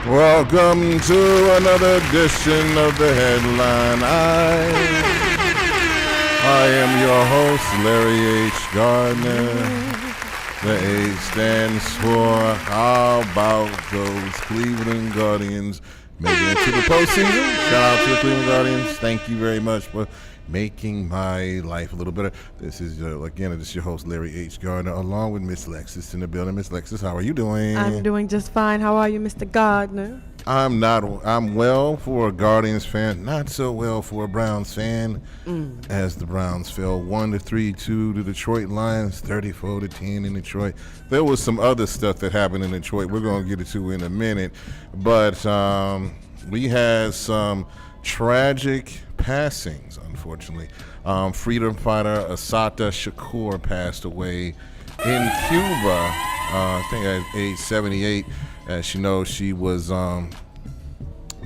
Welcome to another edition of the Headline I am your host, Larry H. Gardner. The H stands for how about those Cleveland Guardians making it to the postseason? Shout out to the Cleveland Guardians. Thank you very much for making my life a little better. This is your host, Larry H. Gardner, along with Miss Lexus in the building. Miss Lexus, how are you doing? I'm doing just fine. How are you, Mr. Gardner? I'm well for a Guardians fan, not so well for a Browns fan, as the Browns fell 1-3 to the Detroit Lions, 34-10 in Detroit. There was some other stuff that happened in Detroit we're going to get into in a minute, but we had some tragic passings, unfortunately. Freedom fighter Assata Shakur passed away in Cuba, I think at age 78. As you know, she was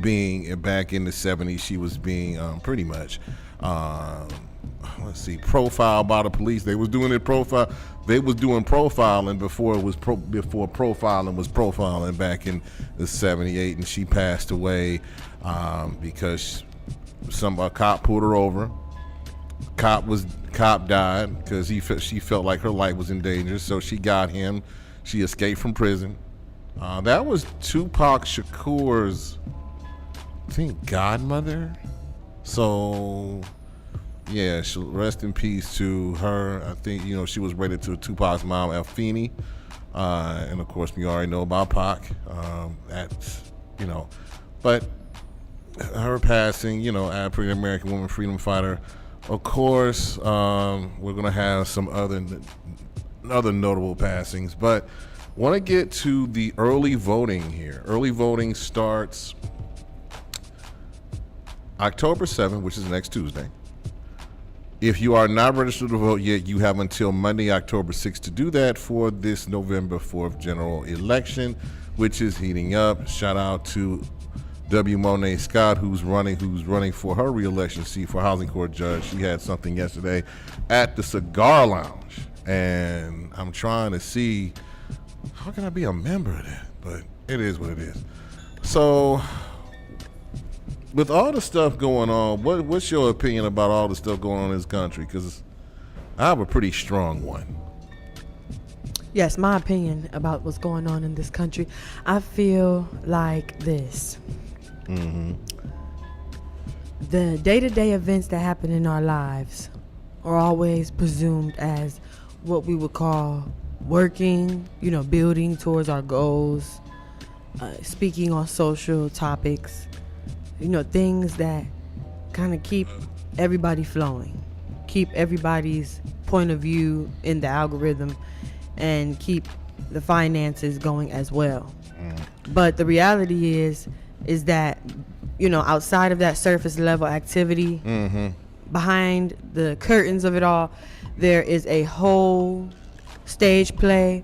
being, back in the 70s, she was being pretty much, profiled by the police. They was doing profiling before profiling was profiling back in the 78, and she passed away because a cop pulled her over. Cop died because she felt like her life was in danger, so she got him. She escaped from prison. That was Tupac Shakur's, I think, godmother. So, yeah, rest in peace to her. I think, she was related to Tupac's mom, Alfini. And, of course, we already know about Pac. But her passing, African-American woman, freedom fighter. Of course, we're going to have some other notable passings. But want to get to the early voting here. Early voting starts October 7th, which is next Tuesday. If you are not registered to vote yet, you have until Monday, October 6th to do that for this November 4th general election, which is heating up. Shout out to W. Monet Scott, who's running for her re-election seat for Housing Court Judge. She had something yesterday at the Cigar Lounge, and I'm trying to see how can I be a member of that? But it is what it is. So, with all the stuff going on, what's your opinion about all the stuff going on in this country? Because I have a pretty strong one. Yes, my opinion about what's going on in this country. I feel like this. Mm-hmm. The day-to-day events that happen in our lives are always presumed as what we would call working, building towards our goals, speaking on social topics, things that kind of keep everybody flowing, keep everybody's point of view in the algorithm, and keep the finances going as well. But the reality is that, outside of that surface level activity, behind the curtains of it all, there is a whole stage play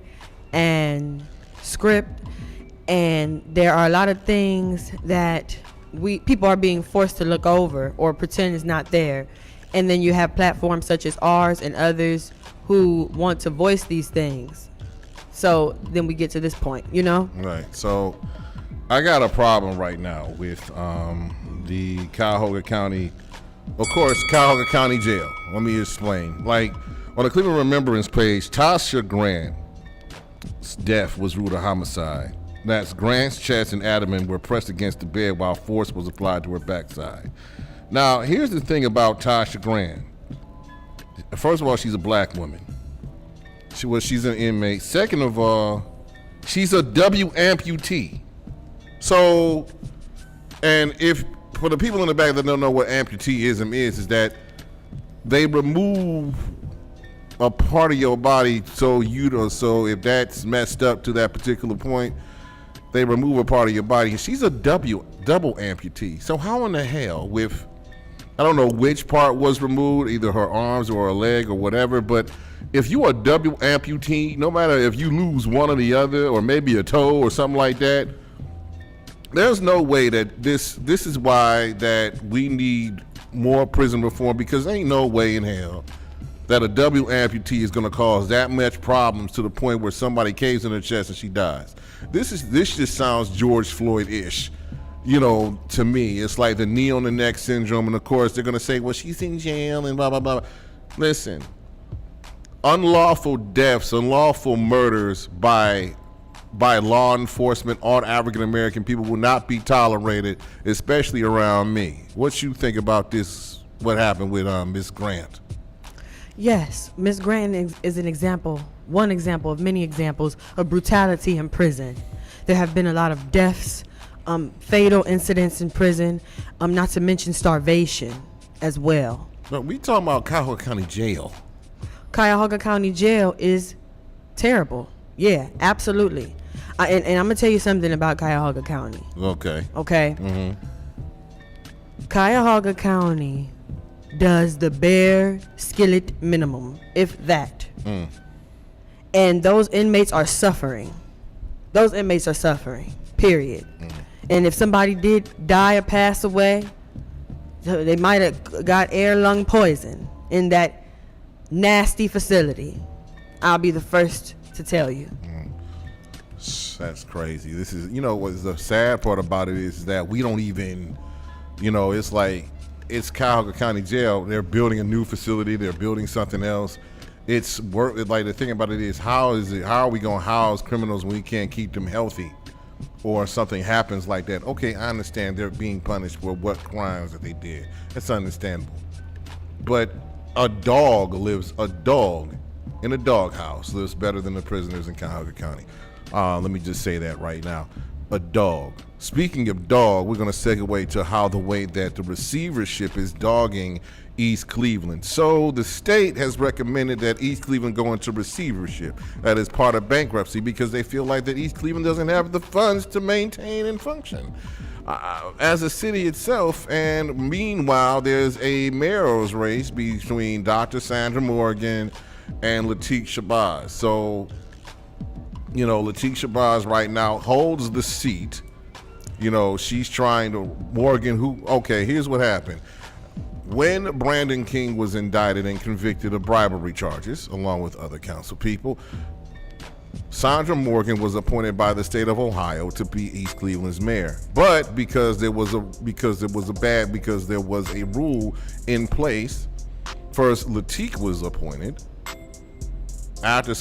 and script, and there are a lot of things that people are being forced to look over or pretend is not there. And then you have platforms such as ours and others who want to voice these things. So then we get to this point, Right. So I got a problem right now with the Cuyahoga County, of course, Cuyahoga County Jail. Let me explain. On the Cleveland Remembrance page, Tasha Grant's death was ruled a homicide. That's Grant's chest and abdomen were pressed against the bed while force was applied to her backside. Now, here's the thing about Tasha Grant. First of all, she's a black woman. She's an inmate. Second of all, she's a W amputee. So, and if for the people in the back that don't know what amputeeism is that they remove a part of your body so if that's messed up to that particular point, they remove a part of your body. She's a double amputee. So how in the hell I don't know which part was removed, either her arms or her leg or whatever, but if you are double amputee, no matter if you lose one or the other or maybe a toe or something like that, there's no way that this is why that we need more prison reform, because ain't no way in hell that a W amputee is going to cause that much problems to the point where somebody caves in her chest and she dies. This just sounds George Floyd-ish. You know, to me, it's like the knee on the neck syndrome, and of course they're going to say, well, she's in jail and blah, blah, blah. Listen, unlawful deaths, unlawful murders by law enforcement on African-American people will not be tolerated, especially around me. What you think about this, what happened with Miss Grant? Yes, Miss Grant is an example, one example of many examples of brutality in prison. There have been a lot of deaths, fatal incidents in prison, not to mention starvation as well. But we talking about Cuyahoga County Jail. Cuyahoga County Jail is terrible. Yeah, absolutely. And I'm gonna tell you something about Cuyahoga County. Okay. Okay. Mm-hmm. Cuyahoga County does the bare skillet minimum, if that. And those inmates are suffering. Period. And if somebody did die or pass away, they might have got air lung poison in that nasty facility. I'll be the first to tell you. That's crazy. This is, you know, what's the sad part about it is that we don't even, you know, it's like, it's Cuyahoga County Jail. They're building a new facility. They're building something else. It's work. Like, the thing about it is, how are we going to house criminals when we can't keep them healthy? Or something happens like that. Okay, I understand they're being punished for what crimes that they did. That's understandable. But a dog in a doghouse lives better than the prisoners in Cuyahoga County. Let me just say that right now. A dog. Speaking of dog, we're going to segue to how the way that the receivership is dogging East Cleveland. So the state has recommended that East Cleveland go into receivership. That is part of bankruptcy because they feel like that East Cleveland doesn't have the funds to maintain and function as a city itself. And meanwhile, there's a mayor's race between Dr. Sandra Morgan and Lateef Shabazz. So, you know, Lateef Shabazz right now holds the seat. You know, she's trying to, okay, here's what happened. When Brandon King was indicted and convicted of bribery charges, along with other council people, Sandra Morgan was appointed by the state of Ohio to be East Cleveland's mayor. But because there was a rule in place, first Lateef was appointed. After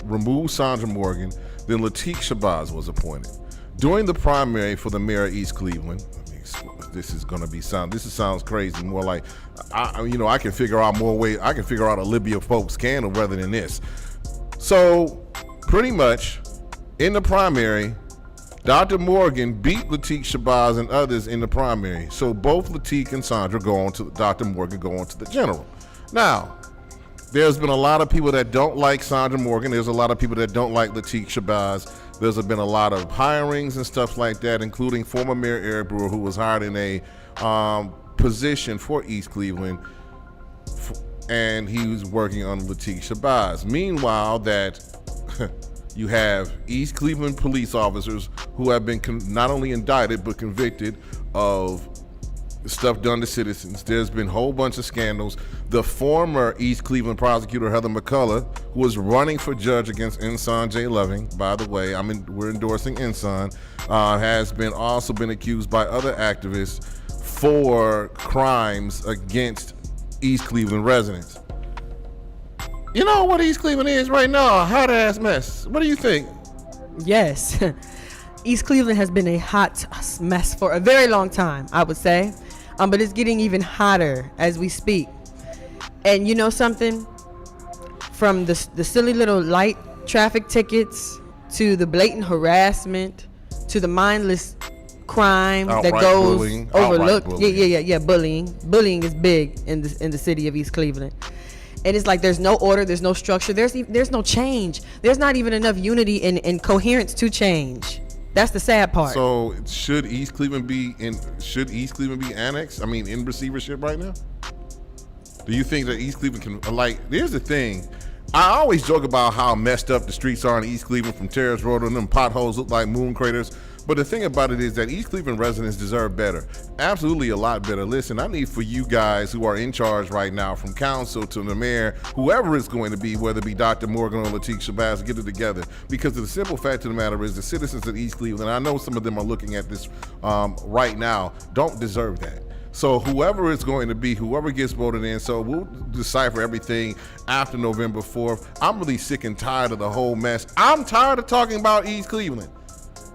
removed Sandra Morgan, then Lateef Shabazz was appointed. During the primary for the mayor of East Cleveland, this sounds crazy. More like, I can figure out more ways. I can figure out a Libya folk scandal rather than this. So, pretty much, in the primary, Dr. Morgan beat Lateef Shabazz and others in the primary. So both Lateef and Sandra Dr. Morgan go on to the general. Now, there's been a lot of people that don't like Sandra Morgan. There's a lot of people that don't like Lateef Shabazz. There's been a lot of hirings and stuff like that, including former Mayor Eric Brewer, who was hired in a position for East Cleveland, and he was working on Lateef Shabazz. Meanwhile, that you have East Cleveland police officers who have been not only indicted but convicted of stuff done to citizens. There's been a whole bunch of scandals. The former East Cleveland prosecutor, Heather McCullough, who was running for judge against Ensign J. Loving, by the way, we're endorsing Ensign, has also been accused by other activists for crimes against East Cleveland residents. You know what East Cleveland is right now? A hot ass mess. What do you think? Yes. East Cleveland has been a hot mess for a very long time, I would say. But it's getting even hotter as we speak. And you know something? From the silly little light traffic tickets to the blatant harassment to the mindless crime that goes bullying. overlooked. Bullying. Bullying. Bullying is big in the city of East Cleveland. And it's like there's no order, there's no structure, there's no change. There's not even enough unity and coherence to change. That's the sad part. So should East Cleveland be annexed? I mean, in receivership right now? Do you think that East Cleveland can, here's the thing. I always joke about how messed up the streets are in East Cleveland, from Terrace Road, and them potholes look like moon craters. But the thing about it is that East Cleveland residents deserve better. Absolutely a lot better. Listen, I need for you guys who are in charge right now, from council to the mayor, whoever it's going to be, whether it be Dr. Morgan or Lateef Shabazz, get it together. Because the simple fact of the matter is the citizens of East Cleveland, I know some of them are looking at this right now, don't deserve that. So whoever it's going to be, whoever gets voted in, so we'll decipher everything after November 4th. I'm really sick and tired of the whole mess. I'm tired of talking about East Cleveland.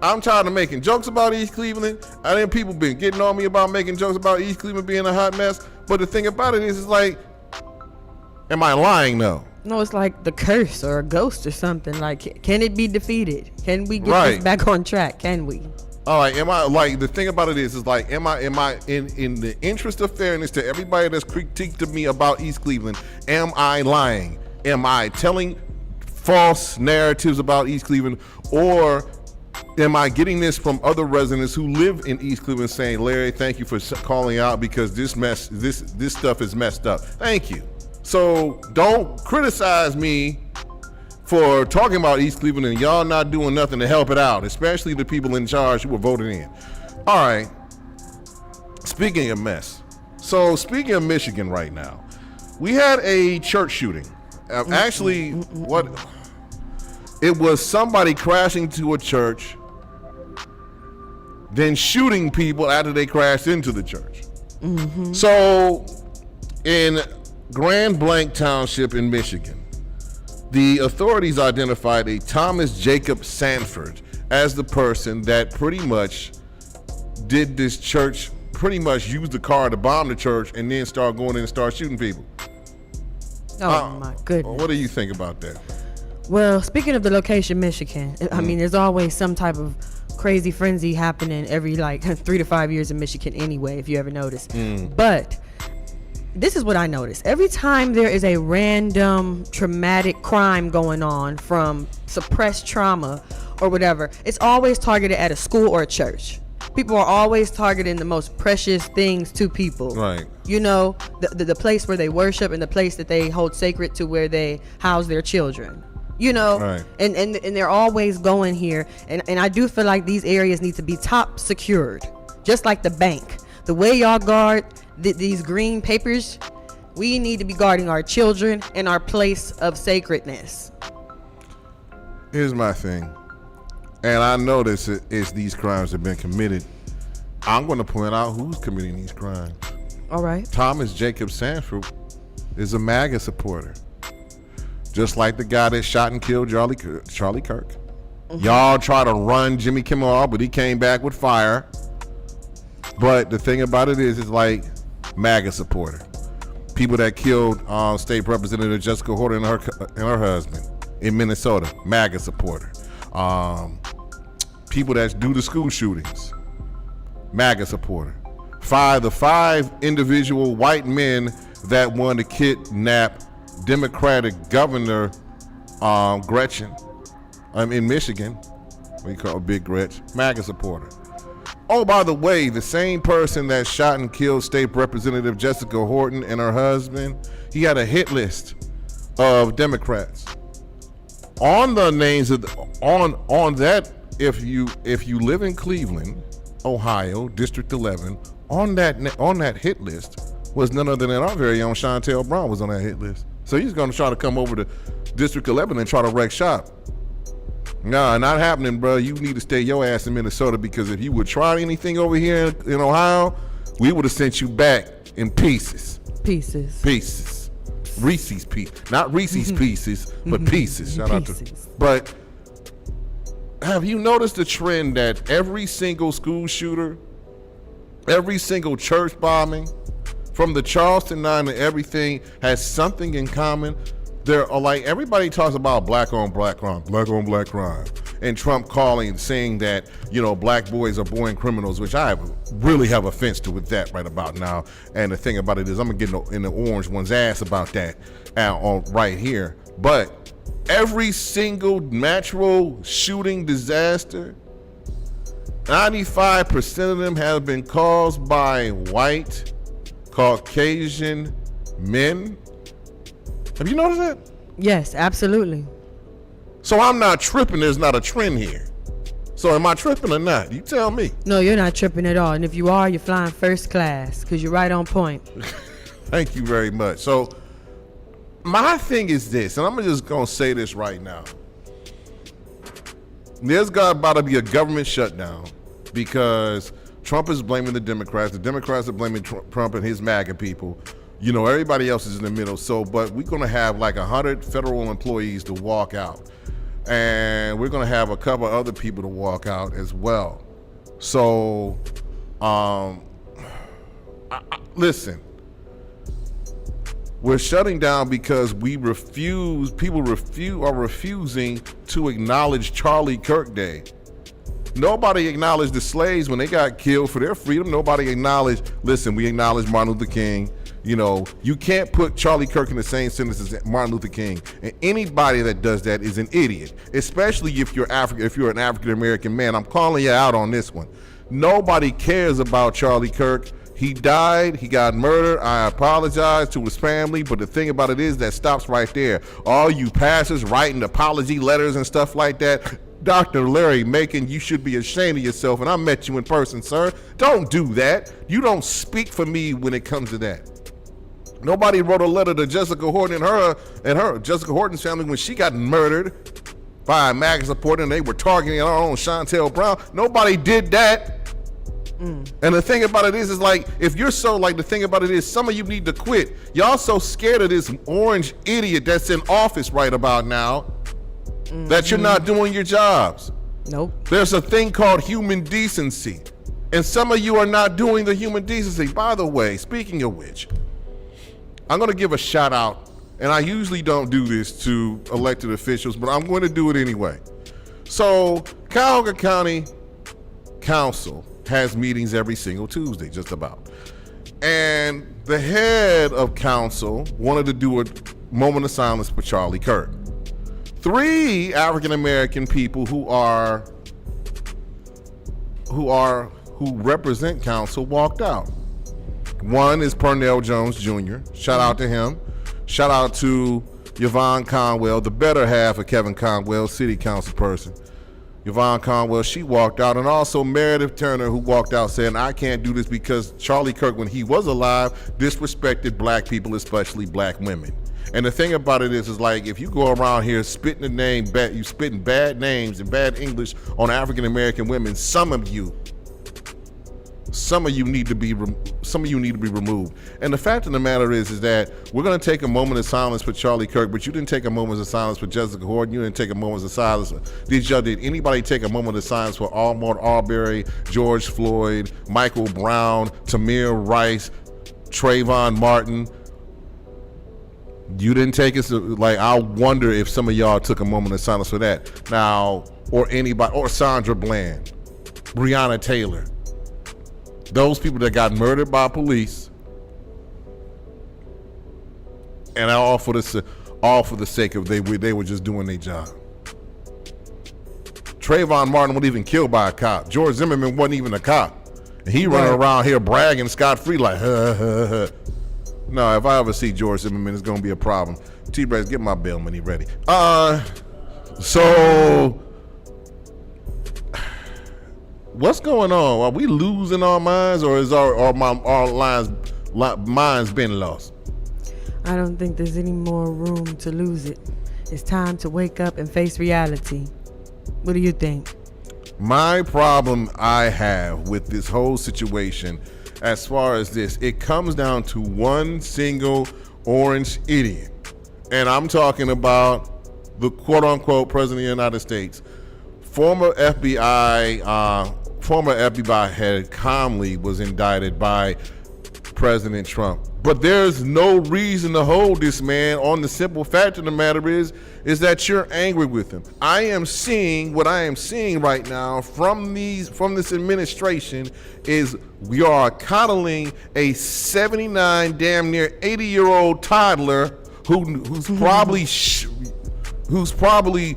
I'm tired of making jokes about East Cleveland. I think people been getting on me about making jokes about East Cleveland being a hot mess. But the thing about it is, it's like, am I lying though? No, it's like the curse or a ghost or something. Like, can it be defeated? Can we get this back on track? Can we? All right, am I, like, the thing about it is like, am I in the interest of fairness to everybody that's critiqued to me about East Cleveland, am I lying? Am I telling false narratives about East Cleveland, or am I getting this from other residents who live in East Cleveland saying, Larry, thank you for calling out because this stuff is messed up. Thank you. So don't criticize me for talking about East Cleveland and y'all not doing nothing to help it out, especially the people in charge who were voted in. All right, speaking of mess. So speaking of Michigan right now, we had a church shooting. Actually, it was somebody crashing to a church, then shooting people after they crashed into the church. So in Grand Blanc Township in Michigan, the authorities identified a Thomas Jacob Sanford as the person that pretty much did this church, pretty much used the car to bomb the church and then start going in and start shooting people. Oh my goodness. What do you think about that? Well, speaking of the location, Michigan, I mean, there's always some type of crazy frenzy happening every like 3 to 5 years in Michigan anyway, if you ever notice. But this is what I noticed. Every time there is a random traumatic crime going on from suppressed trauma or whatever, it's always targeted at a school or a church. People are always targeting the most precious things to people. Right. You know, the place where they worship and the place that they hold sacred to where they house their children. You know, right. and they're always going here. And I do feel like these areas need to be top secured, just like the bank. The way y'all guard these green papers, we need to be guarding our children and our place of sacredness. Here's my thing, and I notice it's these crimes have been committed. I'm going to point out who's committing these crimes. All right. Thomas Jacob Sanford is a MAGA supporter, just like the guy that shot and killed Charlie Kirk. Y'all try to run Jimmy Kimmel off, but he came back with fire. But the thing about it is like MAGA supporter. People that killed State Representative Jessica Horton and her husband in Minnesota, MAGA supporter. People that do the school shootings, MAGA supporter. The five individual white men that wanted to kidnap Democratic Governor Gretchen in Michigan, we call Big Gretch, MAGA supporter. Oh, by the way, the same person that shot and killed State Representative Jessica Horton and her husband, he had a hit list of Democrats. On the names of on that, if you live in Cleveland, Ohio, District 11, on that hit list was none other than our very own Chantel Brown was on that hit list. So he's going to try to come over to District 11 and try to wreck shop. Nah, not happening, bro. You need to stay your ass in Minnesota, because if you would try anything over here in Ohio, we would have sent you back in pieces. Pieces. Reese's Pieces. Not Reese's Pieces, but pieces. Shout out to. But have you noticed the trend that every single school shooter, every single church bombing, from the Charleston 9 to everything, has something in common? There are, like, everybody talks about black on black crime, and Trump saying that, you know, black boys are born criminals, which I really have offense to with that right about now. And the thing about it is, I'm gonna get in the orange one's ass about that right here. But every single natural shooting disaster, 95% of them have been caused by white, Caucasian men. Have you noticed that? Yes, absolutely. So I'm not tripping. There's not a trend here. So am I tripping or not? You tell me. No, you're not tripping at all. And if you are, you're flying first class because you're right on point. Thank you very much. So my thing is this, and I'm just going to say this right now. There's about to be a government shutdown because Trump is blaming the Democrats. The Democrats are blaming Trump and his MAGA people. You know, everybody else is in the middle. So, but we're going to have like 100 federal employees to walk out. And we're going to have a couple other people to walk out as well. So, listen, we're shutting down because people are refusing to acknowledge Charlie Kirk Day. Nobody acknowledged the slaves when they got killed for their freedom. Nobody acknowledged, listen, we acknowledge Martin Luther King. You know, you can't put Charlie Kirk in the same sentence as Martin Luther King. And anybody that does that is an idiot, especially if you're an African-American man. I'm calling you out on this one. Nobody cares about Charlie Kirk. He died, he got murdered. I apologize to his family, but the thing about it is that stops right there. All you pastors writing apology letters and stuff like that, Dr. Larry Macon, you should be ashamed of yourself, and I met you in person, sir. Don't do that. You don't speak for me when it comes to that. Nobody wrote a letter to Jessica Horton and Jessica Horton's family when she got murdered by a MAGA supporter and they were targeting our own Chantel Brown. Nobody did that. And the thing about it is like, if you're so like, the thing about it is some of you need to quit. Y'all so scared of this orange idiot that's in office right about now that you're not doing your jobs. Nope. There's a thing called human decency. And some of you are not doing the human decency. By the way, speaking of which, I'm going to give a shout out, and I usually don't do this to elected officials, but I'm going to do it anyway. So, Cuyahoga County Council has meetings every single Tuesday, just about. And the head of council wanted to do a moment of silence for Charlie Kirk. 3 African-American people who represent council walked out. One is Pernell Jones Jr. Shout out to him. Shout out to Yvonne Conwell, the better half of Kevin Conwell, city council person. Yvonne Conwell, she walked out, and also Meredith Turner, who walked out saying, I can't do this because Charlie Kirk, when he was alive, disrespected black people, especially black women. And the thing about it is like, if you go around here spitting you spitting bad names and bad English on African-American women, some of you need to be removed. And the fact of the matter is that we're going to take a moment of silence for Charlie Kirk, but you didn't take a moment of silence for Jessica Horton. You didn't take a moment of silence. Did anybody take a moment of silence for Ahmaud Arbery, George Floyd, Michael Brown, Tamir Rice, Trayvon Martin? You didn't take it. Like, I wonder if some of y'all took a moment of silence for that. Now, or anybody, or Sandra Bland, Breonna Taylor. Those people that got murdered by police, and all for the sake of they were just doing their job. Trayvon Martin wasn't even killed by a cop. George Zimmerman wasn't even a cop, and he running around here bragging scot-free like, No, if I ever see George Zimmerman, it's gonna be a problem. T-Rex, get my bail money ready. So. What's going on? Are we losing our minds, or is our minds been lost? I don't think there's any more room to lose it. It's time to wake up and face reality. What do you think? My problem I have with this whole situation, as far as this, it comes down to one single orange idiot. And I'm talking about the quote-unquote president of the United States. Former FBI head Comey was indicted by President Trump. But there's no reason to hold this man on. The simple fact of the matter is that you're angry with him. What I am seeing right now from this administration is we are coddling a 79, damn near 80-year-old toddler who's probably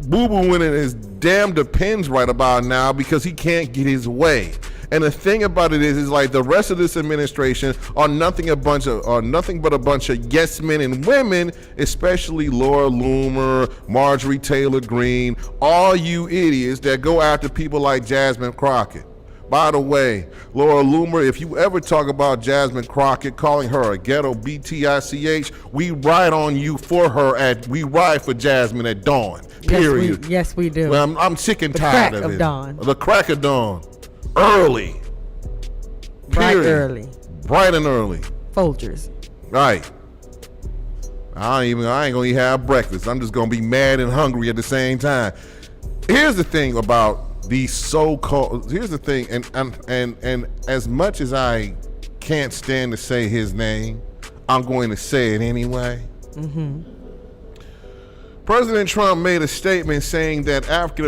boo-booing in his damn depends right about now because he can't get his way. And the thing about it is like the rest of this administration are nothing but a bunch of yes men and women, especially Laura Loomer, Marjorie Taylor Greene, all you idiots that go after people like Jasmine Crockett. By the way, Laura Loomer, if you ever talk about Jasmine Crockett, calling her a ghetto BTICH, we ride on you for her we ride for Jasmine at dawn. Period. Yes, we do. Well, I'm sick and tired of it. The crack of dawn. Early. Bright early. Bright and early. Folgers. Right. I ain't gonna even have breakfast. I'm just gonna be mad and hungry at the same time. Here's the thing about these so-called, here's the thing, and as much as I can't stand to say his name, I'm going to say it anyway. President Trump made a statement saying that African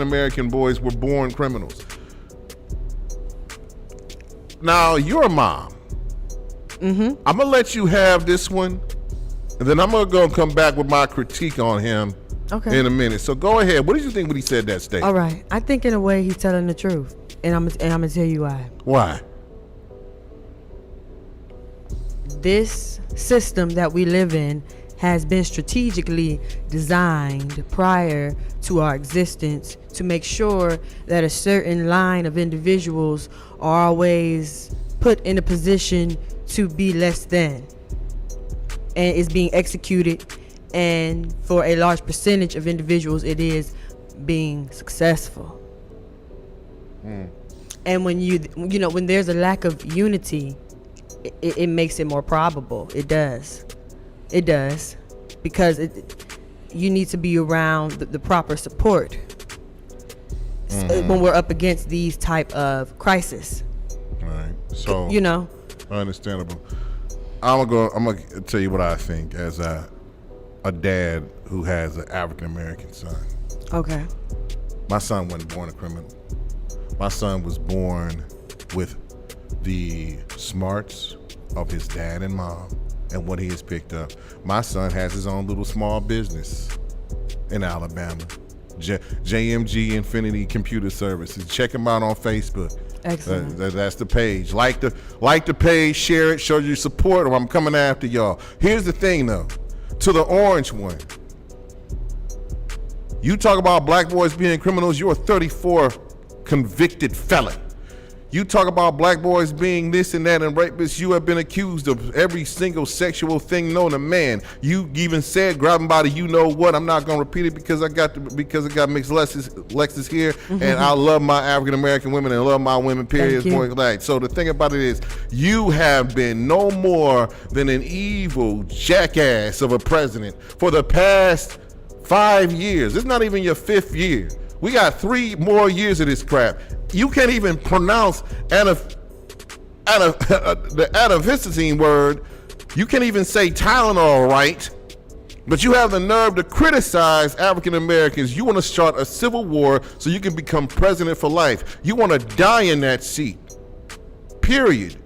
American boys were born criminals. Now, you're a mom. I'm gonna let you have this one, and then I'm gonna go and come back with my critique on him in a minute. So go ahead. What did you think when he said that statement? All right. I think in a way he's telling the truth, and I'm gonna tell you why. Why? This system that we live in has been strategically designed prior to our existence to make sure that a certain line of individuals are always put in a position to be less than, and it's being executed, and for a large percentage of individuals it is being successful. And when when there's a lack of unity, it makes it more probable. It does because you need to be around the proper support when we're up against these type of crisis. All right. So understandable. I'm gonna tell you what I think as a dad who has an African American son. Okay. My son wasn't born a criminal. My son was born with the smarts of his dad and mom and what he has picked up. My son has his own little small business in Alabama, JMG Infinity Computer Services. Check him out on Facebook. Excellent. That's the page. Like the page, share it, show your support, or I'm coming after y'all. Here's the thing, though. To the orange one, you talk about black boys being criminals. You're a 34 convicted felon. You talk about black boys being this and that and rapists. You have been accused of every single sexual thing known to man. You even said grabbing by the you know what. I'm not gonna repeat it because I got mixed Lexus here, and I love my African American women and love my women. Period. Point blank. So the thing about it is, you have been no more than an evil jackass of a president for the past 5 years. It's not even your 5th year. We got 3 more years of this crap. You can't even pronounce the atavistazine word. You can't even say Tylenol right. But you have the nerve to criticize African Americans. You want to start a civil war so you can become president for life. You want to die in that seat. Period.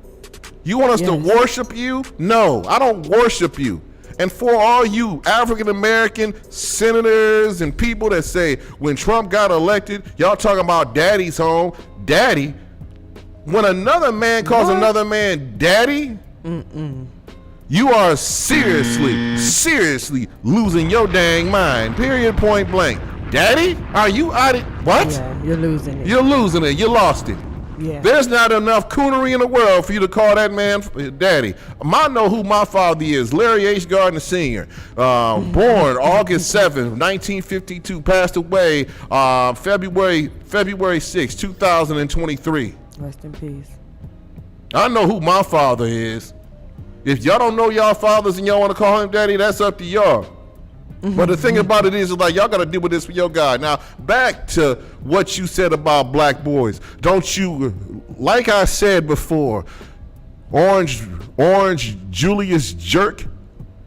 You want us to worship you? No, I don't worship you. And for all you African American senators and people that say when Trump got elected, y'all talking about daddy's home, daddy. When another man calls another man daddy, you are seriously losing your dang mind. Period. Point blank. Daddy, are you out of what? Yeah, you're losing it. You're losing it. You lost it. Yeah. There's not enough coonery in the world for you to call that man daddy. I know who my father is, Larry H. Gardner Sr., born August 7th, 1952, passed away February 6, 2023. Rest in peace. I know who my father is. If y'all don't know y'all fathers and y'all want to call him daddy, that's up to y'all. But the thing about it is like y'all got to deal with this with your God. Now, back to what you said about black boys. Don't you, like I said before, Orange Julius Jerk,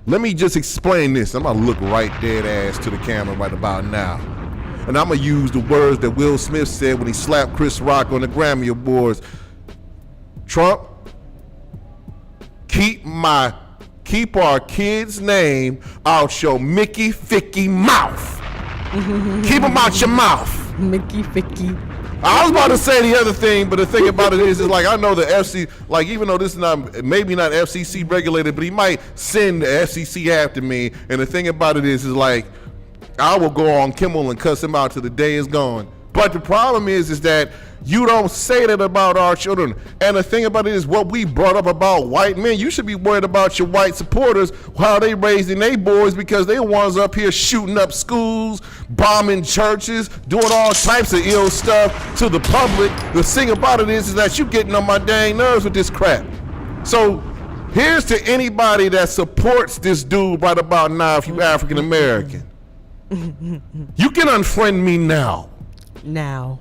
let me just explain this. I'm going to look right dead ass to the camera right about now. And I'm going to use the words that Will Smith said when he slapped Chris Rock on the Grammy Awards. Trump, keep our kid's name out your Mickey Ficky mouth. Keep him out your mouth. Mickey Ficky I was about to say the other thing, but the thing about it is like I know the FC, like even though this is not maybe not FCC regulated, but he might send the FCC after me. And the thing about it is like I will go on Kimmel and cuss him out till the day is gone. But the problem is that you don't say that about our children. And the thing about it is what we brought up about white men. You should be worried about your white supporters, how they raising their boys, because they ones up here shooting up schools, bombing churches, doing all types of ill stuff to the public. The thing about it is that you getting on my dang nerves with this crap. So here's to anybody that supports this dude right about now, if you African American. You can unfriend me now.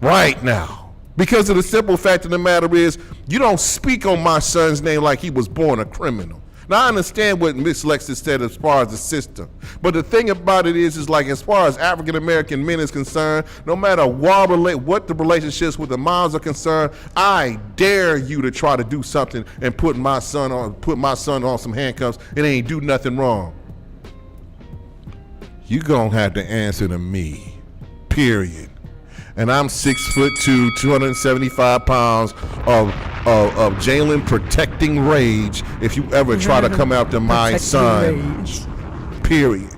Right now. Because of the simple fact of the matter is, you don't speak on my son's name like he was born a criminal. Now, I understand what Miss Lexus said as far as the system. But the thing about it is like as far as African-American men is concerned, no matter what the relationships with the moms are concerned, I dare you to try to do something and put my son on some handcuffs and ain't do nothing wrong. You gonna have to answer to me, period. And I'm 6'2", 275 pounds of Jalen protecting rage if you ever try to come after my son. Period.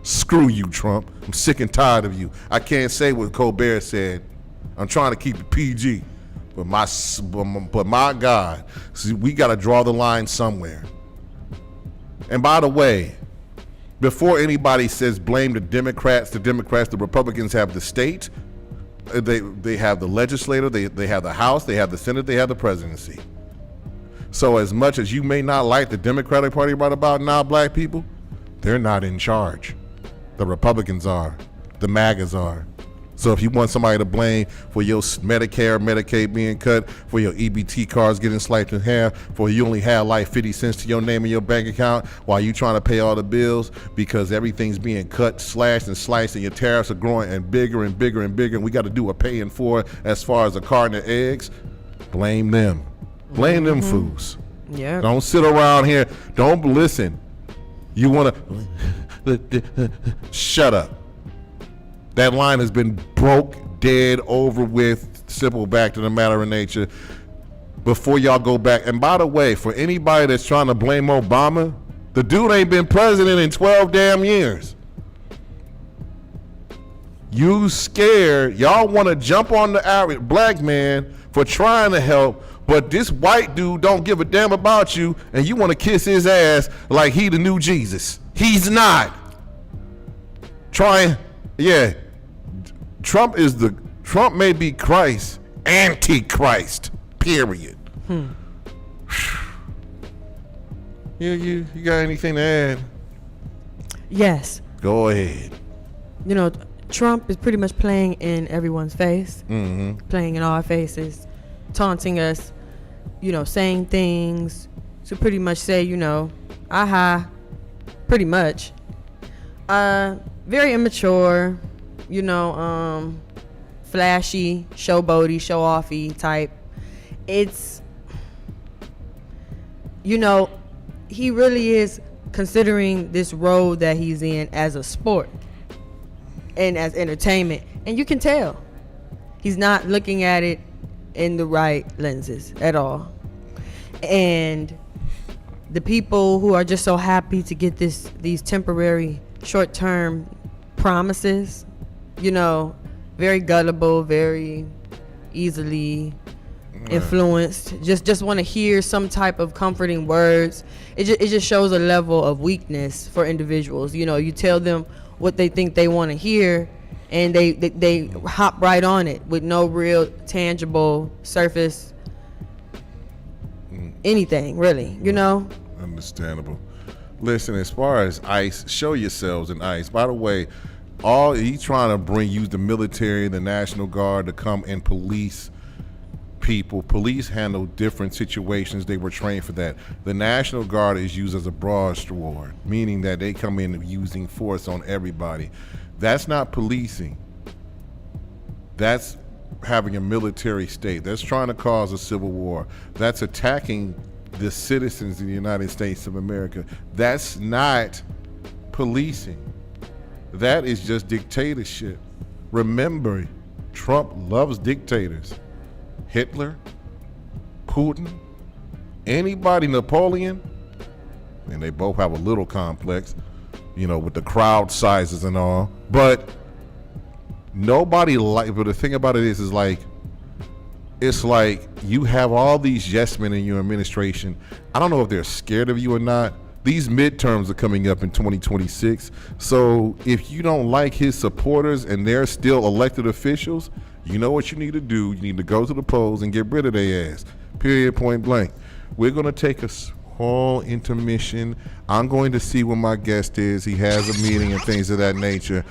Screw you, Trump. I'm sick and tired of you. I can't say what Colbert said. I'm trying to keep it PG. But my God, see, we got to draw the line somewhere. And by the way, before anybody says blame the Democrats, the Republicans have the state. They have the legislature, they have the House, they have the Senate, they have the presidency. So as much as you may not like the Democratic Party right about now, black people, they're not in charge. The Republicans are. The MAGAs are. So if you want somebody to blame for your Medicare, Medicaid being cut, for your EBT cards getting sliced in half, for you only have like 50 cents to your name in your bank account while you trying to pay all the bills because everything's being cut, slashed, and sliced, and your tariffs are growing and bigger and bigger and bigger, and we got to do a paying for it as far as a carton of eggs, blame them. Blame them fools. Yeah. Don't sit around here. Don't listen. You want to shut up. That line has been broke, dead, over with, simple, back to the matter of nature. Before y'all go back, and by the way, for anybody that's trying to blame Obama, the dude ain't been president in 12 damn years. You scared, y'all want to jump on the average black man for trying to help, but this white dude don't give a damn about you, and you want to kiss his ass like he the new Jesus. He's not. Yeah, Trump may be Christ, Antichrist, period. You got anything to add? Yes. Go ahead. You know, Trump is pretty much playing in everyone's face, playing in our faces, taunting us, saying things to pretty much say, aha, pretty much. Very immature, flashy, showboaty, show-offy type. It's, he really is considering this role that he's in as a sport and as entertainment. And you can tell he's not looking at it in the right lenses at all. And the people who are just so happy to get these temporary short-term promises, very gullible, very easily influenced, just want to hear some type of comforting words. It just shows a level of weakness for individuals. You tell them what they think they want to hear, and they hop right on it with no real tangible surface anything, really, Understandable. Listen, as far as ICE, show yourselves in ICE. By the way, he's trying to use the military, the National Guard to come and police people. Police handle different situations. They were trained for that. The National Guard is used as a broad sword, meaning that they come in using force on everybody. That's not policing. That's having a military state. That's trying to cause a civil war. That's attacking the citizens of the United States of America. That's not policing. That is just dictatorship. Remember, Trump loves dictators. Hitler, Putin, anybody, Napoleon, and they both have a little complex, with the crowd sizes and all. But nobody but the thing about it is like, it's like you have all these yes men in your administration. I don't know if they're scared of you or not. These midterms are coming up in 2026. So if you don't like his supporters and they're still elected officials, you know what you need to do. You need to go to the polls and get rid of their ass. Period, point blank. We're going to take a small intermission. I'm going to see where my guest is. He has a meeting and things of that nature.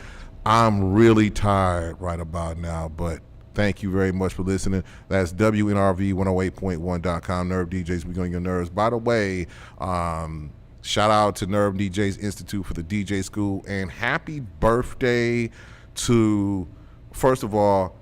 I'm really tired right about now, but thank you very much for listening. That's WNRV108.1.com. Nerve DJs, we on your nerves. By the way, shout out to Nerve DJs Institute for the DJ School, and happy birthday to, first of all,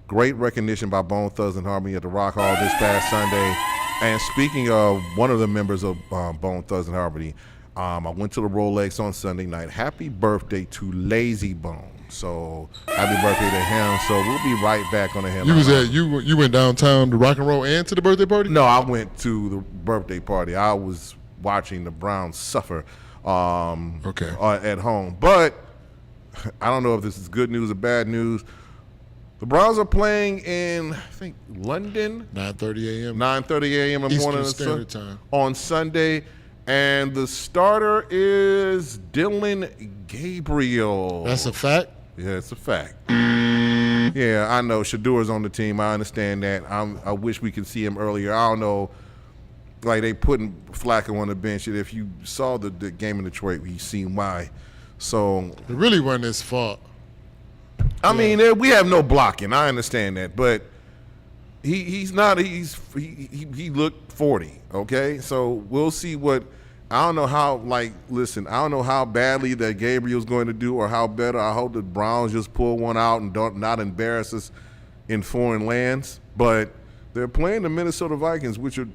great recognition by Bone Thugs and Harmony at the Rock Hall this past Sunday. And speaking of one of the members of Bone Thugs and Harmony, I went to the Rolex on Sunday night. Happy birthday to Lazy Bone. So happy birthday to him. So we'll be right back on the him. You went downtown to rock and roll and to the birthday party? No, I went to the birthday party. I was watching the Browns suffer at home. But I don't know if this is good news or bad news. The Browns are playing in, I think, London. 9:30 a.m. 9:30 a.m. in the morning Eastern Standard Time on Sunday. And the starter is Dylan Gabriel. That's a fact? Yeah, it's a fact. Yeah, I know. Shadur's on the team. I understand that. I wish we could see him earlier. I don't know. Like, they putting Flacco on the bench. If you saw the game in Detroit, you seen why. So it really wasn't his fault. I mean, we have no blocking. I understand that, but he looked 40. Okay, so we'll see what. I don't know how. I don't know how badly that Gabriel's going to do or how better. I hope the Browns just pull one out and don't not embarrass us in foreign lands. But they're playing the Minnesota Vikings, which are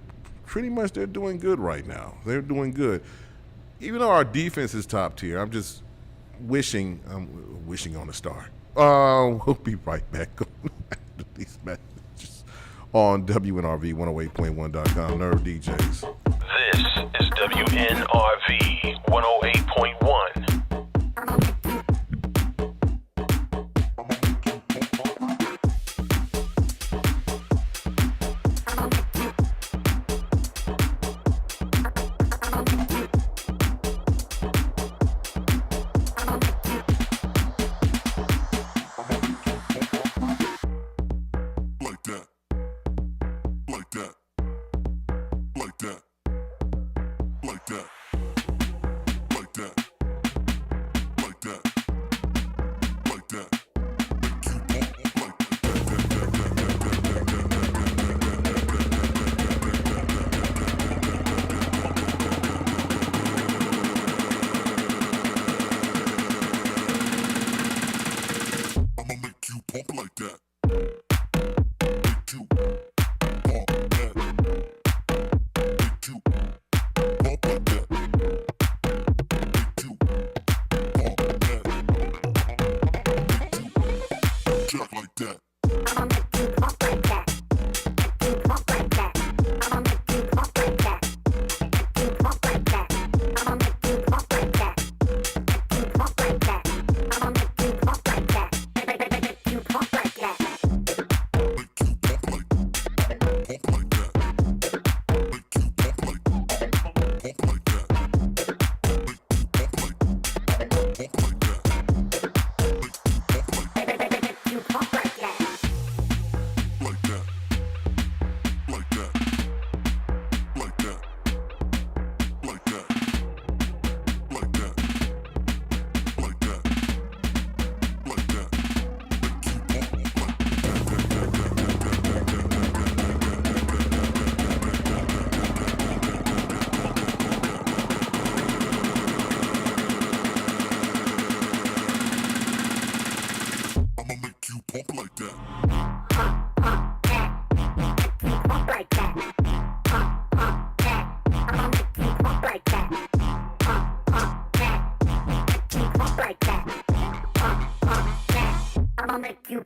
pretty much they're doing good right now. They're doing good, even though our defense is top tier. I'm just wishing on a star. We'll be right back after these messages on WNRV108.1.com. Nerve DJs. This is WNRV 108.1.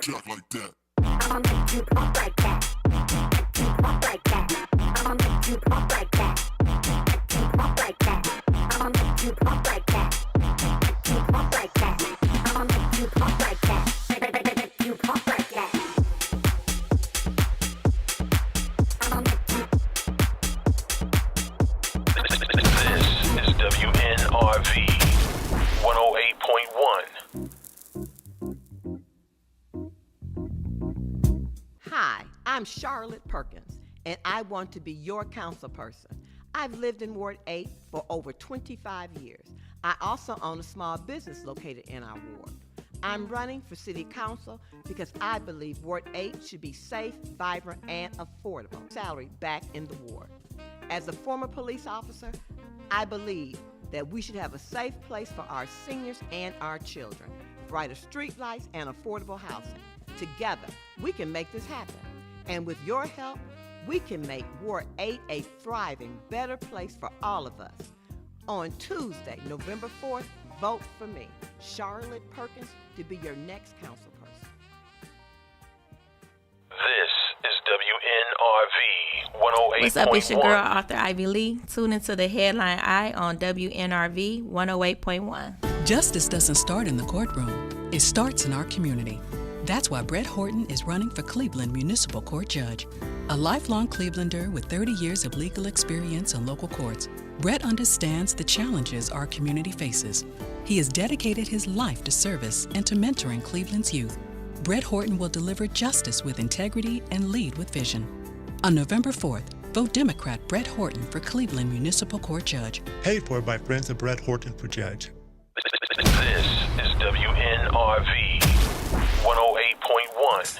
Jack like that. Hi, I'm Charlotte Perkins, and I want to be your council person. I've lived in Ward 8 for over 25 years. I also own a small business located in our ward. I'm running for city council because I believe Ward 8 should be safe, vibrant, and affordable. Salary back in the ward. As a former police officer, I believe that we should have a safe place for our seniors and our children, brighter street lights, and affordable housing. Together, we can make this happen. And with your help, we can make Ward 8 a thriving, better place for all of us. On Tuesday, November 4th, vote for me, Charlotte Perkins, to be your next council person. This is WNRV 108.1. What's up? It's your girl, Arthur Ivy Lee. Tune into the Headline Eye on WNRV 108.1. Justice doesn't start in the courtroom. It starts in our community. That's why Brett Horton is running for Cleveland Municipal Court Judge. A lifelong Clevelander with 30 years of legal experience in local courts, Brett understands the challenges our community faces. He has dedicated his life to service and to mentoring Cleveland's youth. Brett Horton will deliver justice with integrity and lead with vision. On November 4th, vote Democrat Brett Horton for Cleveland Municipal Court Judge. Paid for by friends of Brett Horton for Judge. This is WNRV 108.1.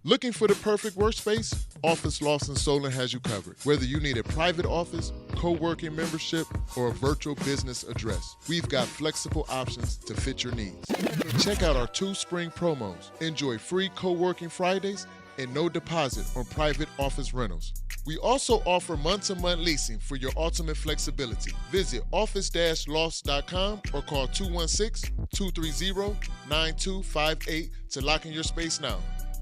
Looking for the perfect workspace? Office Lawson Solon has you covered. Whether you need a private office, co-working membership, or a virtual business address, we've got flexible options to fit your needs. Check out our 2 spring promos. Enjoy free co-working Fridays and no deposit on private office rentals. We also offer month-to-month leasing for your ultimate flexibility. Visit office-loss.com or call 216-230-9258 to lock in your space now.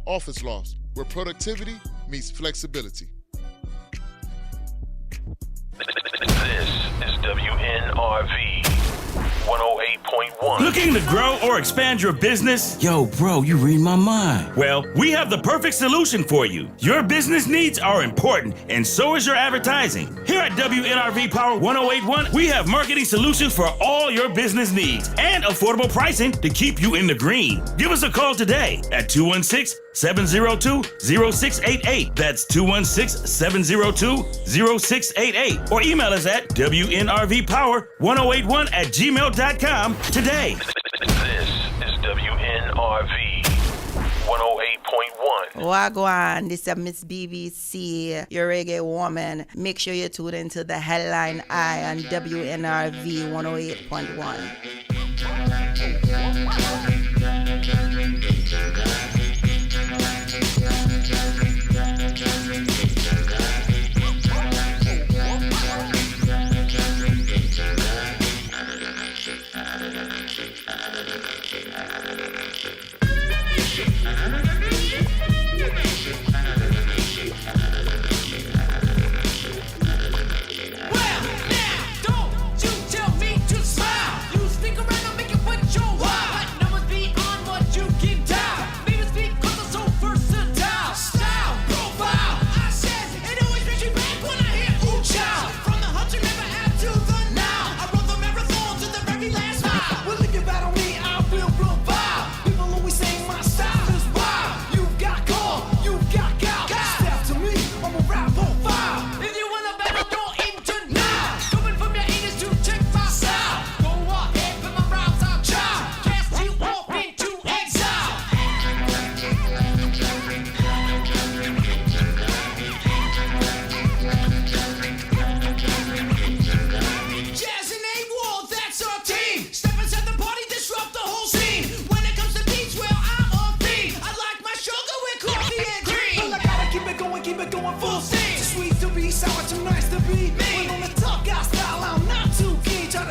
Office Loss, where productivity meets flexibility. This is WNRV 108.1. Looking to grow or expand your business? Yo, bro, you read my mind. Well, we have the perfect solution for you. Your business needs are important, and so is your advertising. Here at WNRV Power 108.1, we have marketing solutions for all your business needs and affordable pricing to keep you in the green. Give us a call today at 216-702-0688. That's 216-702-0688. Or email us at WNRVPower1081@gmail.com today. This is WNRV 108.1. Wagwan, this is Miss BBC, your reggae woman. Make sure you tune into the Headline Eye on WNRV 108.1.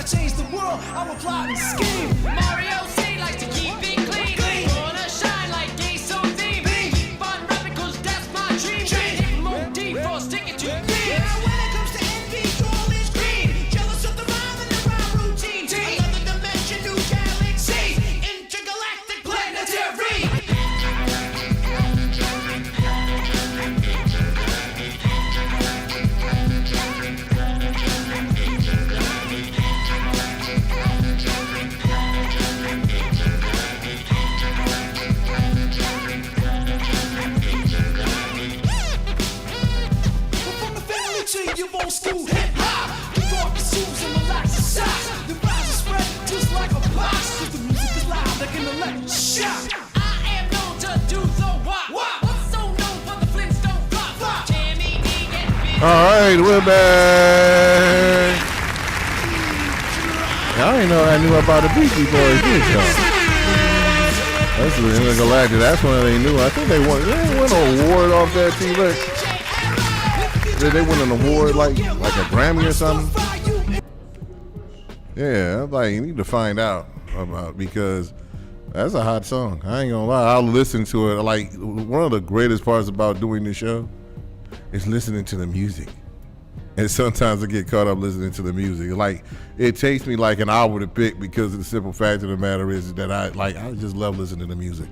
Change the world, I'm a plotting scheme. Mario C likes to All right, we're back. Y'all ain't know I knew about the Beastie Boys, did y'all? That's the Intergalactic. That's when they knew. I think they won an award off that T-Rex. Did they win an award like a Grammy or something? Yeah, I'm like, you need to find out about, because that's a hot song. I ain't gonna lie. I'll listen to it. Like, one of the greatest parts about doing this show is listening to the music. And sometimes I get caught up listening to the music. Like, it takes me like an hour to pick, because the simple fact of the matter is that I just love listening to the music.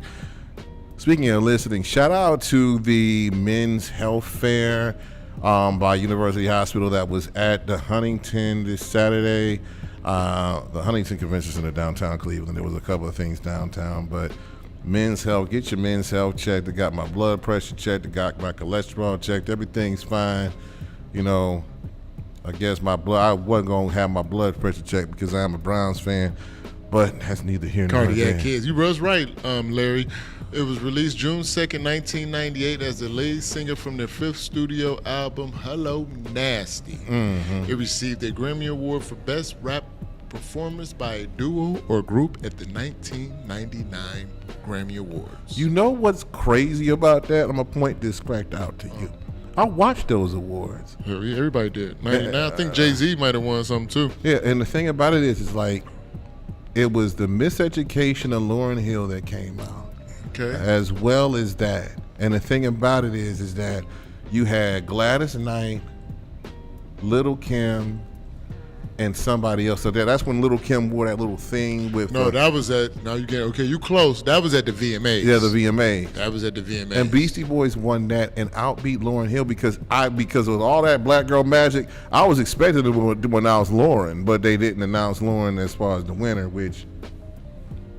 Speaking of listening, shout out to the Men's Health Fair by University Hospital that was at the Huntington this Saturday. The Huntington Convention Center downtown Cleveland. There was a couple of things downtown, but men's health, get your men's health checked. They got my blood pressure checked. They got my cholesterol checked. Everything's fine. You know, I guess I wasn't going to have my blood pressure checked because I am a Browns fan, but that's neither here nor there. Cardiac kids. You was right, Larry. It was released June 2nd, 1998 as the lead singer from their fifth studio album, Hello Nasty. It received a Grammy Award for Best Rap Performance by a Duo or Group at the 1999 Grammy Awards. You know what's crazy about that? I'm going to point this fact out to you. I watched those awards. Everybody did. 99. I think Jay-Z might have won something too. Yeah, and the thing about it is like, it was the Miseducation of Lauryn Hill that came out. Okay. As well as that. And the thing about it is that you had Gladys Knight, Little Kim, and somebody else. So that's when Little Kim wore that little thing with. No, that was at. Now you get okay. You close. That was at the VMAs. Yeah, the VMAs. That was at the VMAs. And Beastie Boys won that and outbeat Lauryn Hill because of all that Black Girl Magic. I was expecting to announce Lauryn, but they didn't announce Lauryn as far as the winner, which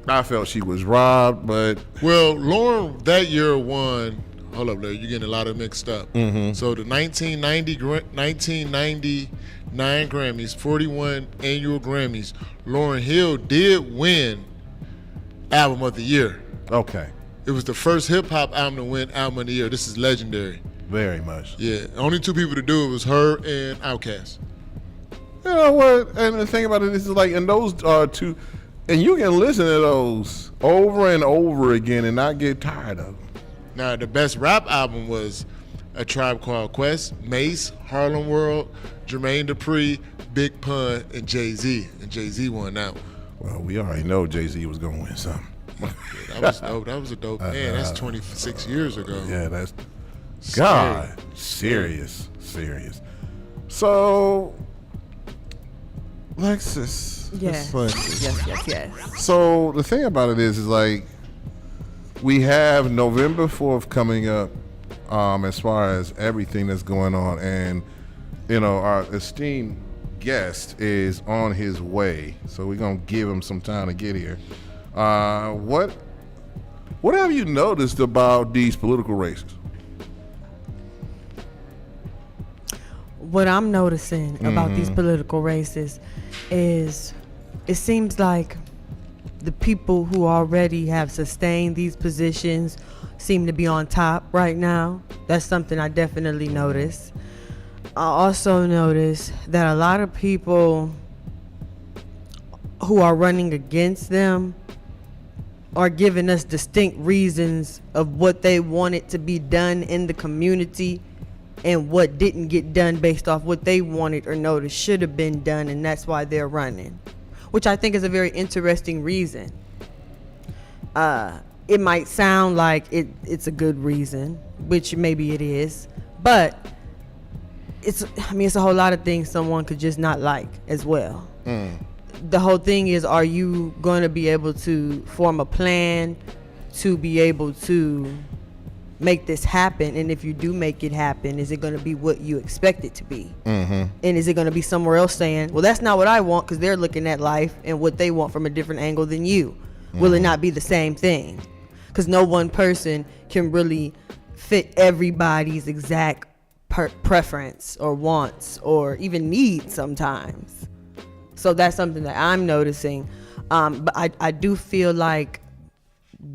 I felt she was robbed. But well, Lauryn that year won. Hold up, Larry. You're getting a lot of mixed up. So the 1999 Grammys, 41 annual Grammys, Lauryn Hill did win Album of the Year. Okay. It was the first hip hop album to win Album of the Year. This is legendary. Very much. Yeah. Only two people to do it was her and Outkast. You know what? And the thing about it is like, and those are two, and you can listen to those over and over again and not get tired of them. Now, the best rap album was A Tribe Called Quest, Mace, Harlem World, Jermaine Dupri, Big Pun, and Jay-Z. And Jay-Z won that one. Well, we already know Jay-Z was going to win something. Yeah, that was dope. That was a dope. Man, that's 26 years ago. Yeah, that's God, serious. So, Lexus. Yes. Yes. So the thing about it is like, we have November 4th coming up, as far as everything that's going on, and you know our esteemed guest is on his way, so we're gonna give him some time to get here. What have you noticed about these political races? What I'm noticing about these political races is it seems like the people who already have sustained these positions seem to be on top right now. That's something I definitely notice. I also notice that a lot of people who are running against them are giving us distinct reasons of what they wanted to be done in the community and what didn't get done based off what they wanted or noticed should have been done, and that's why they're running, which I think is a very interesting reason. It might sound like it's a good reason, which maybe it is, but it's a whole lot of things someone could just not like as well. The whole thing is, are you going to be able to form a plan to be able to make this happen? And if you do make it happen, is it going to be what you expect it to be? And is it going to be somewhere else saying, well, that's not what I want, because they're looking at life and what they want from a different angle than you? Will it not be the same thing? Because no one person can really fit everybody's exact preference or wants or even needs sometimes. So that's something that I'm noticing. But I do feel like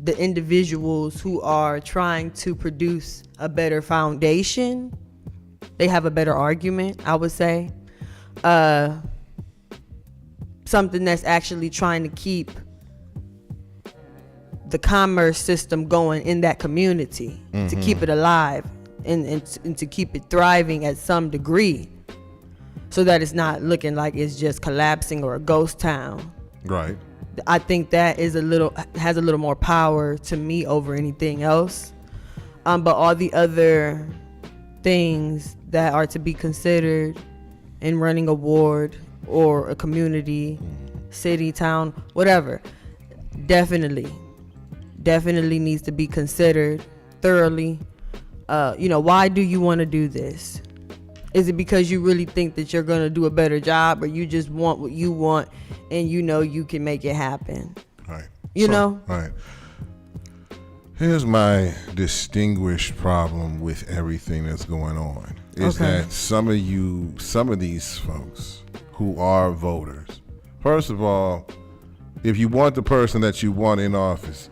the individuals who are trying to produce a better foundation, they have a better argument, I would say. Something that's actually trying to keep the commerce system going in that community, to keep it alive and to keep it thriving at some degree, so that it's not looking like it's just collapsing or a ghost town. Right. I think that has a little more power to me over anything else. But all the other things that are to be considered in running a ward or a community, city, town, whatever, definitely needs to be considered thoroughly. Why do you want to do this? Is it because you really think that you're going to do a better job, or you just want what you want and you can make it happen? Right. Right. Here's my distinguished problem with everything that's going on is that some of these folks who are voters, first of all, if you want the person that you want in office,